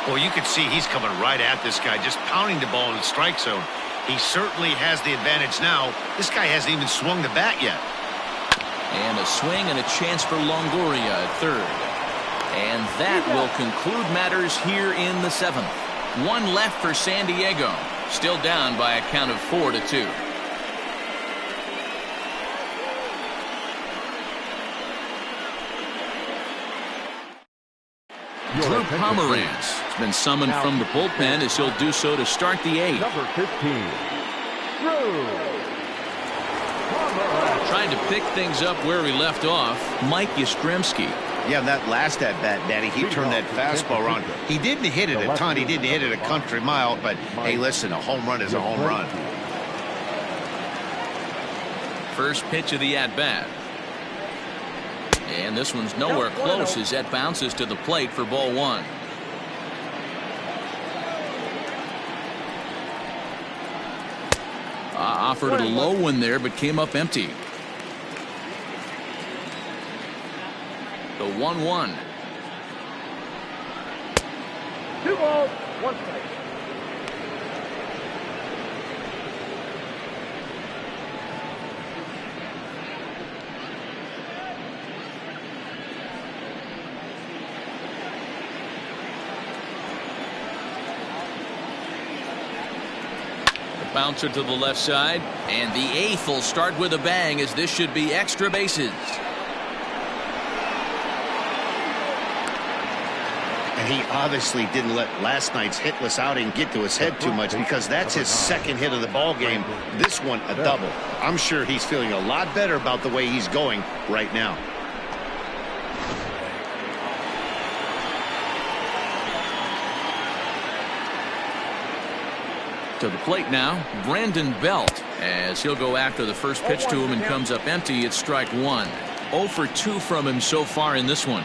Well, you can see he's coming right at this guy, just pounding the ball in the strike zone. He certainly has the advantage now. This guy hasn't even swung the bat yet. And a swing and a chance for Longoria at third. And that will conclude matters here in the 7th. 1 left for San Diego. Still down by a count of 4-2. Drew Pomeranz has been summoned from the bullpen, as he'll do so to start the 8th. Number 15, Drew. Trying to pick things up where we left off, Mike Yastrzemski. Yeah, that last at-bat, Daddy, he turned that fastball around. He didn't hit it a ton. He didn't hit it a country mile, but, hey, listen, a home run is a home run. First pitch of the at-bat. And this one's nowhere close as that bounces to the plate for ball 1. Offered a low one there, but came up empty. The 1-1. 2 balls, 1 strike. Bouncer to the left side, and the 8th will start with a bang, as this should be extra bases. And he obviously didn't let last night's hitless outing get to his head too much, because that's his second hit of the ball game. This one a double. I'm sure he's feeling a lot better about the way he's going right now. To the plate now, Brandon Belt, as he'll go after the first pitch to him and comes up empty. It's strike one. 0 for 2 from him so far in this one.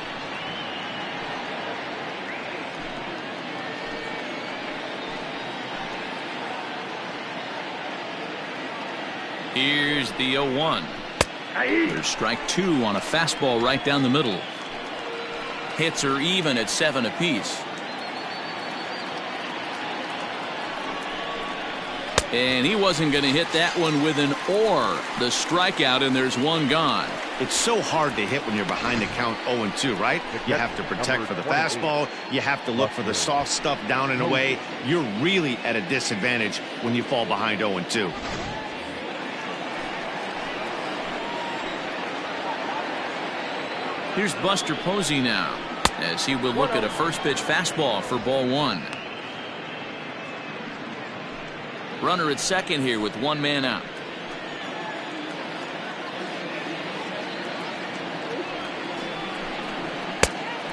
Here's the 0-1. There's strike 2 on a fastball right down the middle. Hits are even at 7 apiece. And he wasn't going to hit that one with an or. The strikeout, and there's one gone. It's so hard to hit when you're behind the count 0-2, right? You have to protect for the fastball. You have to look for the soft stuff down and away. You're really at a disadvantage when you fall behind 0-2. Here's Buster Posey now, as he will look at a first pitch fastball for ball one. Runner at second here with one man out.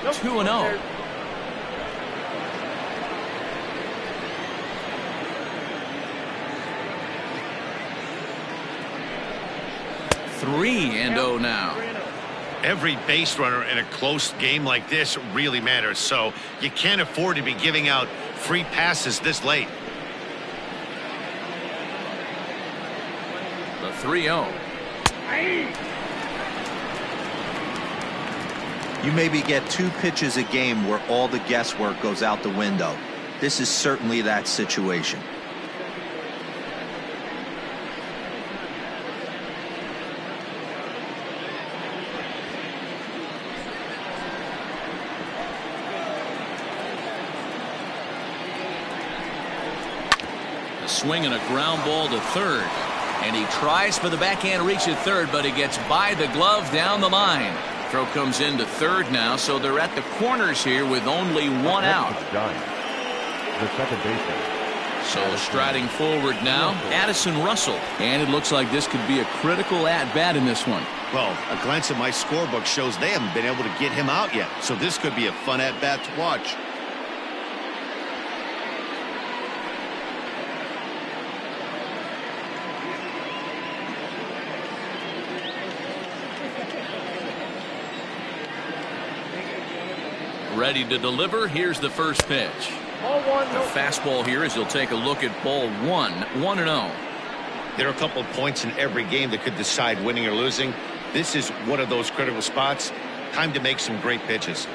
Nope. 2-0. Three and 0 now. Every base runner in a close game like this really matters, so you can't afford to be giving out free passes this late. The 3-0. You maybe get 2 pitches a game where all the guesswork goes out the window. This is certainly that situation. A swing and a ground ball to third. And he tries for the backhand reach at third, but he gets by the glove down the line. Throw comes into third now, so they're at the corners here with only one out. The second baseman. So striding forward now, Addison Russell. And it looks like this could be a critical at-bat in this one. Well, a glance at my scorebook shows they haven't been able to get him out yet, so this could be a fun at-bat to watch. Ready to deliver. Here's the first pitch. A fastball here as he'll take a look at ball one. 1-0. There are a couple of points in every game that could decide winning or losing. This is one of those critical spots. Time to make some great pitches.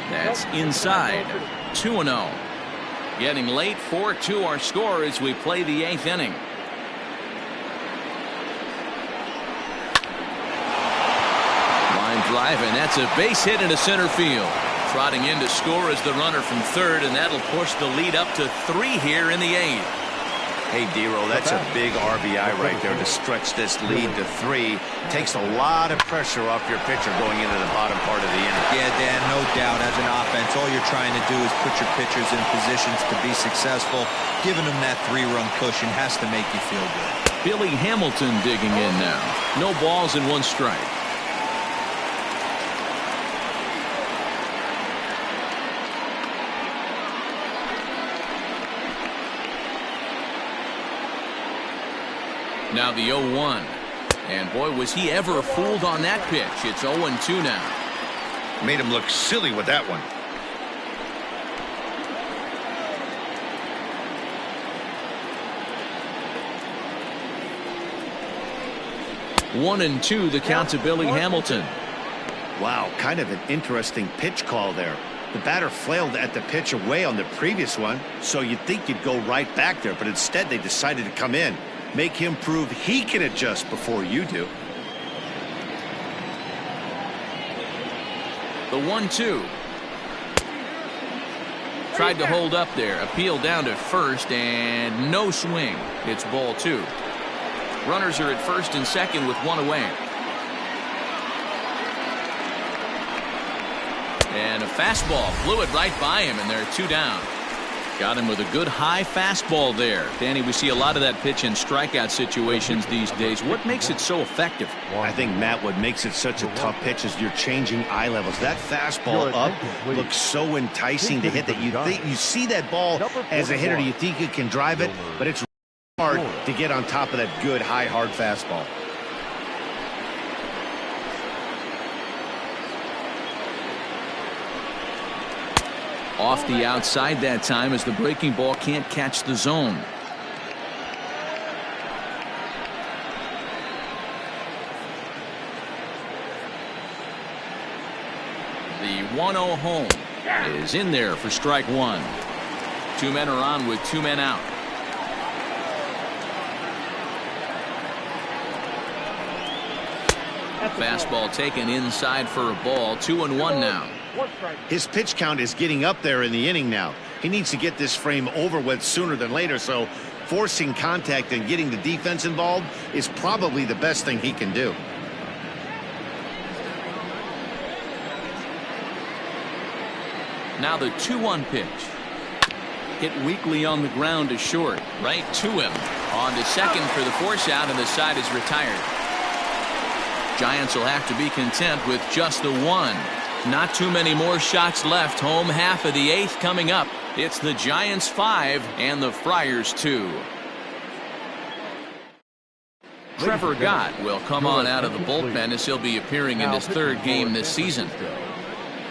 That's inside. 2-0. Getting late. 4-2 our score as we play the 8th inning. Drive, and that's a base hit into center field. Trotting in to score is the runner from third, and that'll push the lead up to 3 here in the 8th. Hey, D-Roll, that's a big RBI right there to stretch this lead to 3. Takes a lot of pressure off your pitcher going into the bottom part of the inning. Yeah, Dan, no doubt. As an offense, all you're trying to do is put your pitchers in positions to be successful. Giving them that 3-run cushion has to make you feel good. Billy Hamilton digging in now. No balls and 1 strike. Now the 0-1. And boy, was he ever fooled on that pitch. It's 0-2 now. Made him look silly with that one. One and 2 the count to Billy Hamilton. Wow, kind of an interesting pitch call there. The batter flailed at the pitch away on the previous one, so you'd think you'd go right back there, but instead they decided to come in. Make him prove he can adjust before you do. The 1-2. Tried to hold up there. Appeal down to first and no swing. It's ball 2. Runners are at first and second with 1 away. And a fastball flew it right by him, and there are 2 down. Got him with a good high fastball there. Danny, we see a lot of that pitch in strikeout situations these days. What makes it so effective? I think, Matt, what makes it such a tough pitch is you're changing eye levels. That fastball up looks so enticing to hit that you see that ball as a hitter, you think you can drive it, but it's hard to get on top of that good, high, hard fastball. Off the outside that time as the breaking ball can't catch the zone. The 1-0 home is in there for strike 1. 2 men are on with 2 men out. Fastball taken inside for a ball. 2-1 now. His pitch count is getting up there in the inning now. He needs to get this frame over with sooner than later, so forcing contact and getting the defense involved is probably the best thing he can do. Now the 2-1 pitch. Hit weakly on the ground to short. Right to him. On to second for the force out, and the side is retired. Giants will have to be content with just the 1. Not too many more shots left. Home half of the 8th coming up. It's the Giants 5 and the Friars 2. Trevor Gott will come on out of the bullpen as he'll be appearing in his 3rd game this season.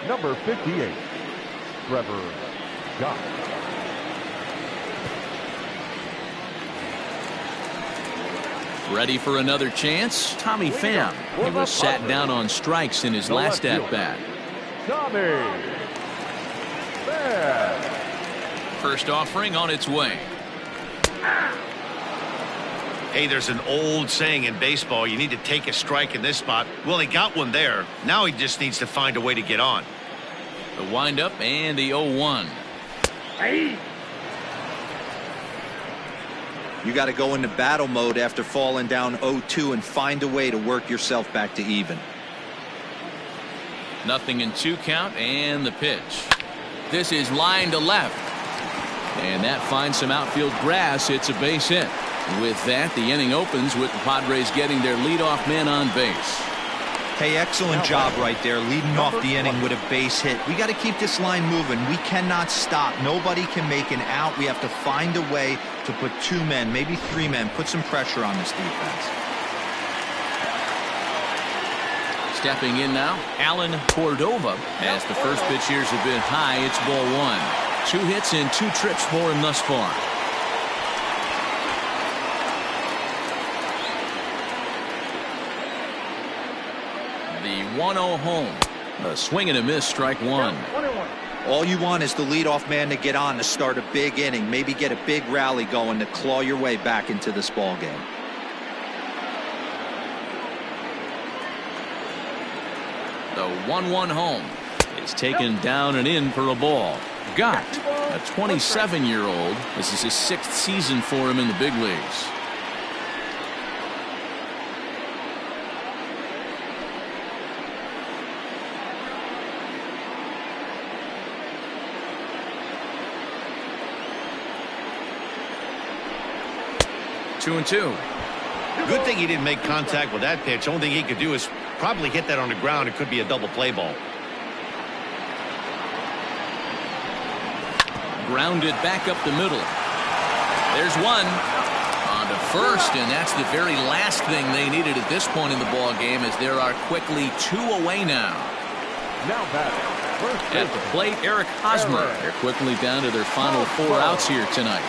Number 58, Trevor Gott. Ready for another chance? Tommy Pham. He was sat down on strikes in his last at-bat. Tommy Pham. First offering on its way. Hey, there's an old saying in baseball, you need to take a strike in this spot. Well, he got one there. Now he just needs to find a way to get on. The windup and the 0-1. You got to go into battle mode after falling down 0-2 and find a way to work yourself back to even. Nothing in 2 count, and the pitch. This is line to left. And that finds some outfield grass. It's a base hit. With that, the inning opens with the Padres getting their leadoff man on base. Hey, excellent job right there, leading off the inning with a base hit. We got to keep this line moving. We cannot stop. Nobody can make an out. We have to find a way to put 2 men, maybe 3 men, put some pressure on this defense. Stepping in now, Alan Cordova. As the first pitch here's a bit high, it's ball 1. 2 hits and 2 trips for him thus far. The 1-0 home. A swing and a miss, strike 1. All you want is the leadoff man to get on to start a big inning, maybe get a big rally going to claw your way back into this ball game. The 1-1 home is taken down and in for a ball. Gott, a 27-year-old. This is his 6th season for him in the big leagues. Two and 2. Good thing he didn't make contact with that pitch. Only thing he could do is probably hit that on the ground. It could be a double play ball. Grounded back up the middle. There's one. On to first, and that's the very last thing they needed at this point in the ball game, as there are quickly 2 away now. Now batting, first at the plate, Eric Hosmer. They're quickly down to their final 4 outs here tonight.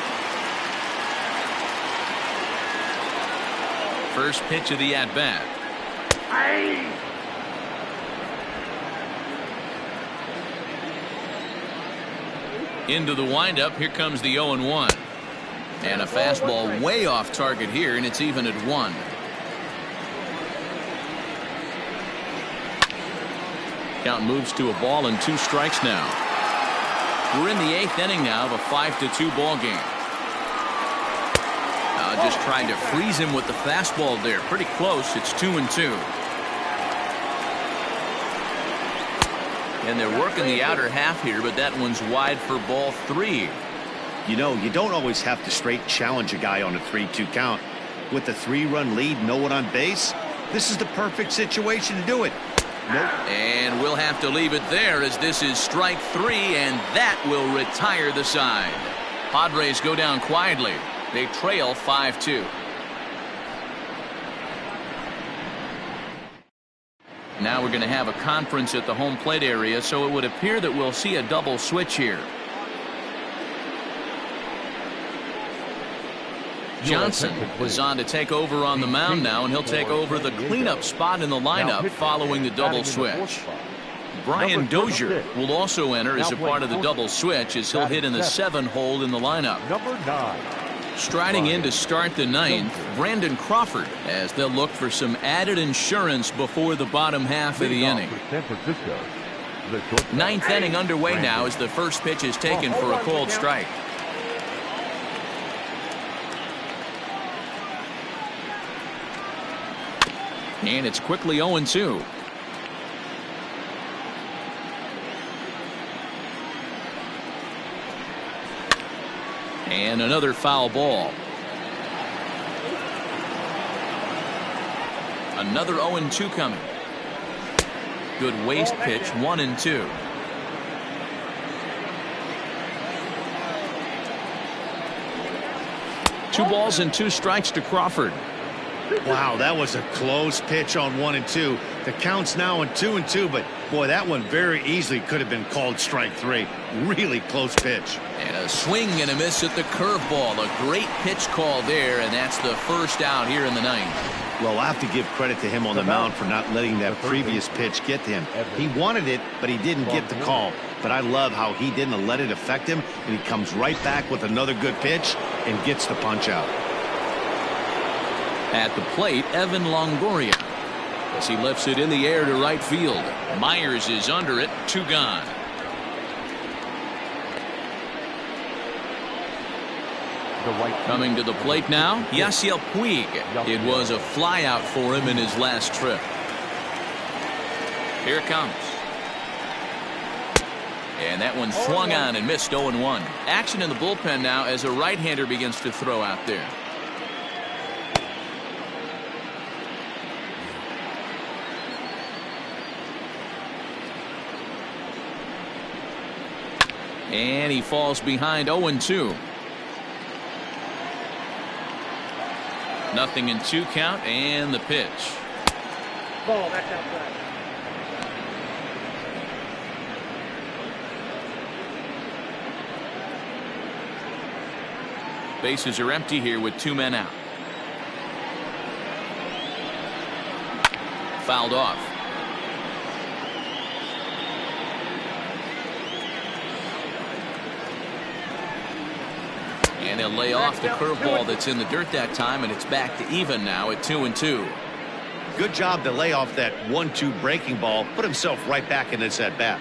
First pitch of the at-bat. Into the windup. Here comes the 0-1. And a fastball way off target here, and it's even at 1. Count moves to a ball and 2 strikes now. We're in the 8th inning now of a 5-2 ball game. Just trying to freeze him with the fastball there. Pretty close. It's 2-2. And they're working the outer half here, but that one's wide for ball 3. You know, you don't always have to straight challenge a guy on a 3-2 count. With the 3-run lead, no one on base, this is the perfect situation to do it. Nope. And we'll have to leave it there as this is strike 3, and that will retire the side. Padres go down quietly. They trail 5-2. Now we're going to have a conference at the home plate area, so it would appear that we'll see a double switch here. Johnson is on to take over on the mound now, and he'll take over the cleanup spot in the lineup following the double switch. Brian Dozier will also enter as a part of the double switch as he'll hit in the 7 hole in the lineup. Number 9. Striding in to start the 9th, Brandon Crawford, as they'll look for some added insurance before the bottom half of the inning. 9th inning underway now as the first pitch is taken for a called strike. And it's quickly 0-2. And another foul ball. Another 0-2 coming. Good waste pitch, 1-2. Two balls and 2 strikes to Crawford. Wow, that was a close pitch on 1-2. The count's now on 2-2, but boy, that one very easily could have been called strike 3. Really close pitch. And a swing and a miss at the curveball. A great pitch call there, and that's the first out here in the 9th. Well, I have to give credit to him on the mound for not letting that previous pitch get to him. He wanted it, but he didn't get the call. But I love how he didn't let it affect him, and he comes right back with another good pitch and gets the punch out. At the plate, Evan Longoria, as he lifts it in the air to right field. Myers is under it, 2 gone. Coming to the plate now, Yasiel Puig. It was a flyout for him in his last trip. Here it comes. And that one swung on and missed. 0-1. Action in the bullpen now as a right-hander begins to throw out there. And he falls behind. 0-2. Nothing in 2 count, and the pitch. Ball, that's outside. Bases are empty here with 2 men out. Fouled off. And they'll lay off the curveball that's in the dirt that time, and it's back to even now at 2-2. Good job to lay off that 1-2 breaking ball, put himself right back in this at bat.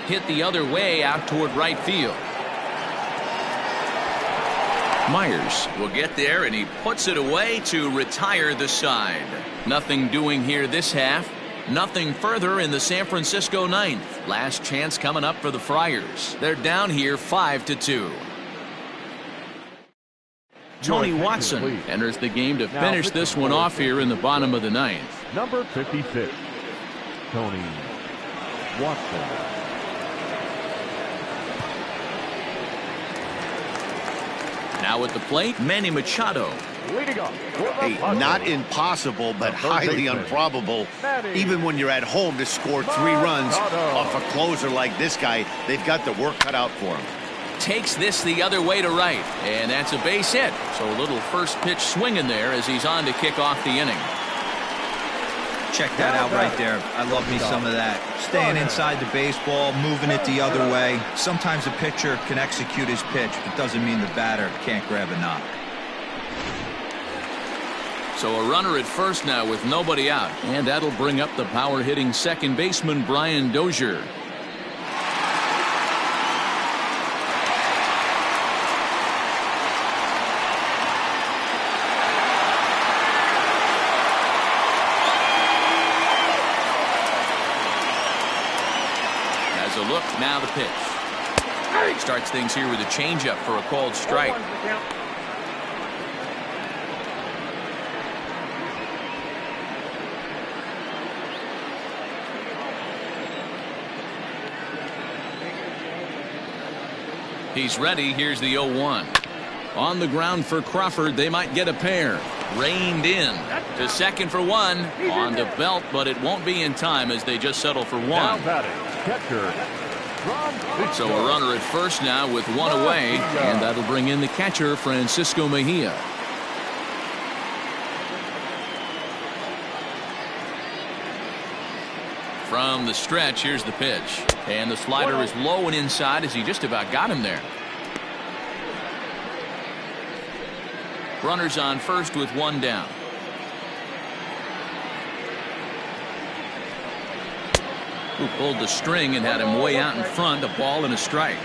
Hit the other way out toward right field. Myers will get there, and he puts it away to retire the side. Nothing doing here this half. Nothing further in the San Francisco 9th. Last chance coming up for the Friars. They're down here 5-2. Tony Watson enters the game to finish this one off here in the bottom of the 9th. Number 56, Tony Watson. Now at the plate, Manny Machado. Leading off. Hey, not impossible, but highly improbable. Even when you're at home to score 3 runs off a closer like this guy, they've got the work cut out for him. Takes this the other way to right, and that's a base hit. So a little first pitch swing in there as he's on to kick off the inning. Check that out right there. I love me some of that. Staying inside the baseball, moving it the other way. Sometimes a pitcher can execute his pitch, but doesn't mean the batter can't grab a knock. So a runner at first now with nobody out. And that'll bring up the power-hitting second baseman Brian Dozier. As a look, now the pitch. Starts things here with a changeup for a called strike. He's ready. Here's the 0-1. On the ground for Crawford. They might get a pair. Reined in to second for one. On to Belt, but it won't be in time as they just settle for one. So a runner at first now with one away, and that'll bring in the catcher, Francisco Mejia. From the stretch, here's the pitch. And the slider is low and inside as he just about got him there. Runners on first with one down. Who pulled the string and had him way out in front, a ball and a strike.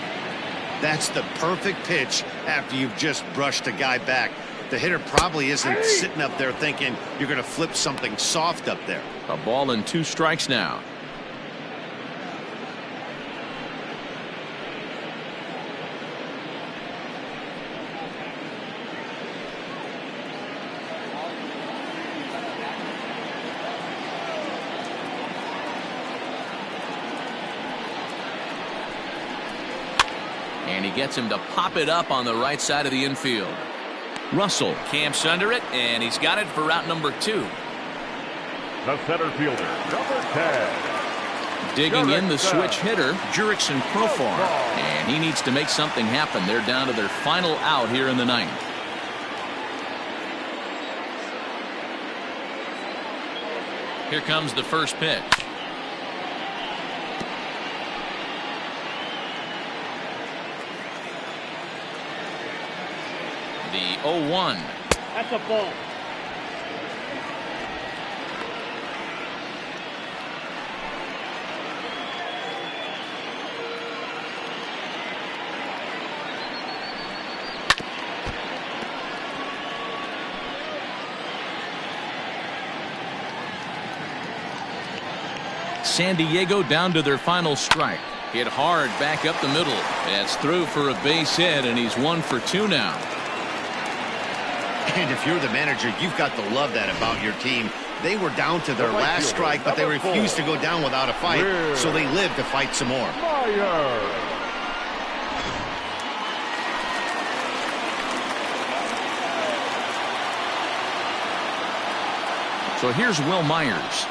That's the perfect pitch after you've just brushed a guy back. The hitter probably isn't sitting up there thinking you're going to flip something soft up there. A ball and 2 strikes now. And he gets him to pop it up on the right side of the infield. Russell camps under it, and he's got it for route number 2. The center fielder, number 10. Digging in the switch hitter, Jurickson Profar. And he needs to make something happen. They're down to their final out here in the 9th. Here comes the first pitch. The 0-1. That's a ball. San Diego down to their final strike. Hit hard back up the middle. That's through for a base hit, and he's 1 for 2 now. And if you're the manager, you've got to love that about your team. They were down to their last strike, but they refused to go down without a fight, so they lived to fight some more. So here's Will Myers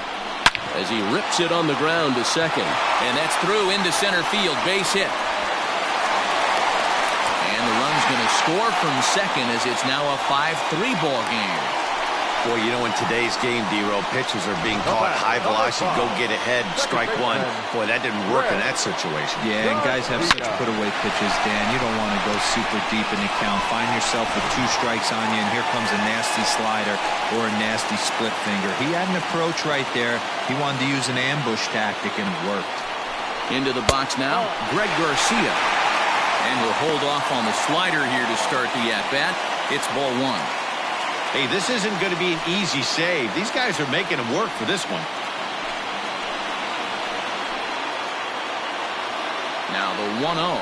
as he rips it on the ground to second, and that's through into center field. Base hit. And the run's going to score from second as it's now a 5-3 ball game. Boy, you know, in today's game, D-Row, pitchers are being taught high velocity, go get ahead, strike one. Boy, that didn't work in that situation. Yeah, and guys have such put-away pitches, Dan. You don't want to go super deep in the count. Find yourself with 2 strikes on you, and here comes a nasty slider or a nasty split finger. He had an approach right there. He wanted to use an ambush tactic, and it worked. Into the box now, Greg Garcia. And he'll hold off on the slider here to start the at-bat. It's ball 1. Hey, this isn't going to be an easy save. These guys are making him work for this one. Now the 1-0.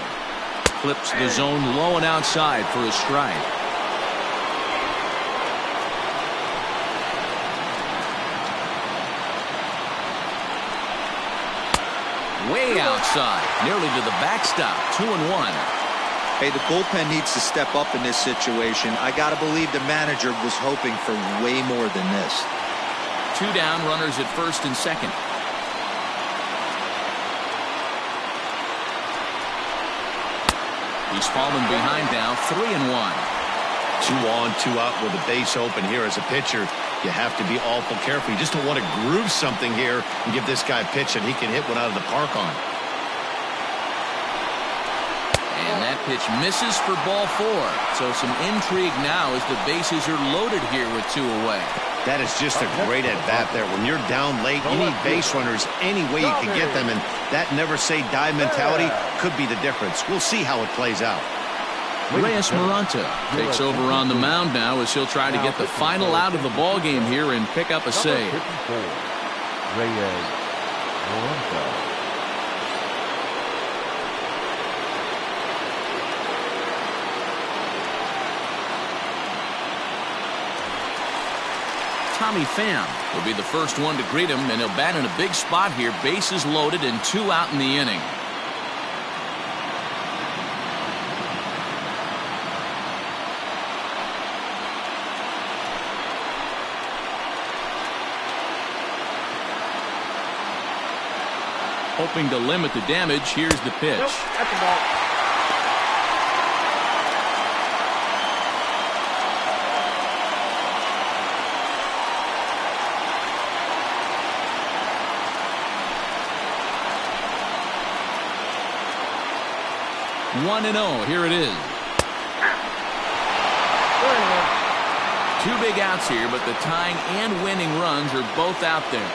Flips the zone low and outside for a strike. Way outside, nearly to the backstop. 2-1. Hey, the bullpen needs to step up in this situation. I got to believe the manager was hoping for way more than this. 2 down, runners at first and second. He's fallen behind now, 3-1. 2 on, 2 out with a base open here as a pitcher. You have to be awful careful. You just don't want to groove something here and give this guy a pitch and he can hit one out of the park on. And that pitch misses for ball 4. So some intrigue now as the bases are loaded here with 2 away. That is just a great at-bat there. When you're down late, you need base runners any way you can get them, and that never-say-die mentality could be the difference. We'll see how it plays out. Reyes Maranta takes over on the mound now as he'll try to get the final out of the ball game here and pick up a save. Reyes Maranta. Tommy Pham will be the first one to greet him, and he'll bat in a big spot here. Bases loaded and 2 out in the inning. Hoping to limit the damage, here's the pitch. Nope, that's the ball. One and 0. Here it is. 2 big outs here, but the tying and winning runs are both out there.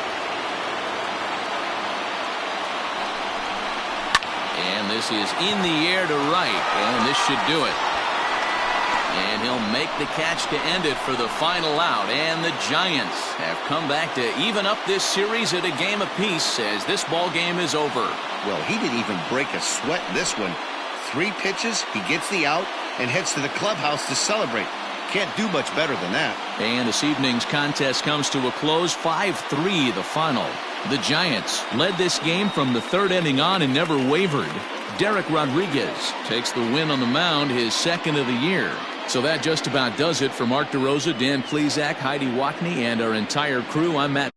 And this is in the air to right, and this should do it. And he'll make the catch to end it for the final out. And the Giants have come back to even up this series at a game apiece as this ball game is over. Well, he didn't even break a sweat in this one. 3 pitches, he gets the out, and heads to the clubhouse to celebrate. Can't do much better than that. And this evening's contest comes to a close, 5-3 the final. The Giants led this game from the 3rd inning on and never wavered. Derek Rodriguez takes the win on the mound, his 2nd of the year. So that just about does it for Mark DeRosa, Dan Plesac, Heidi Watney, and our entire crew. I'm Matt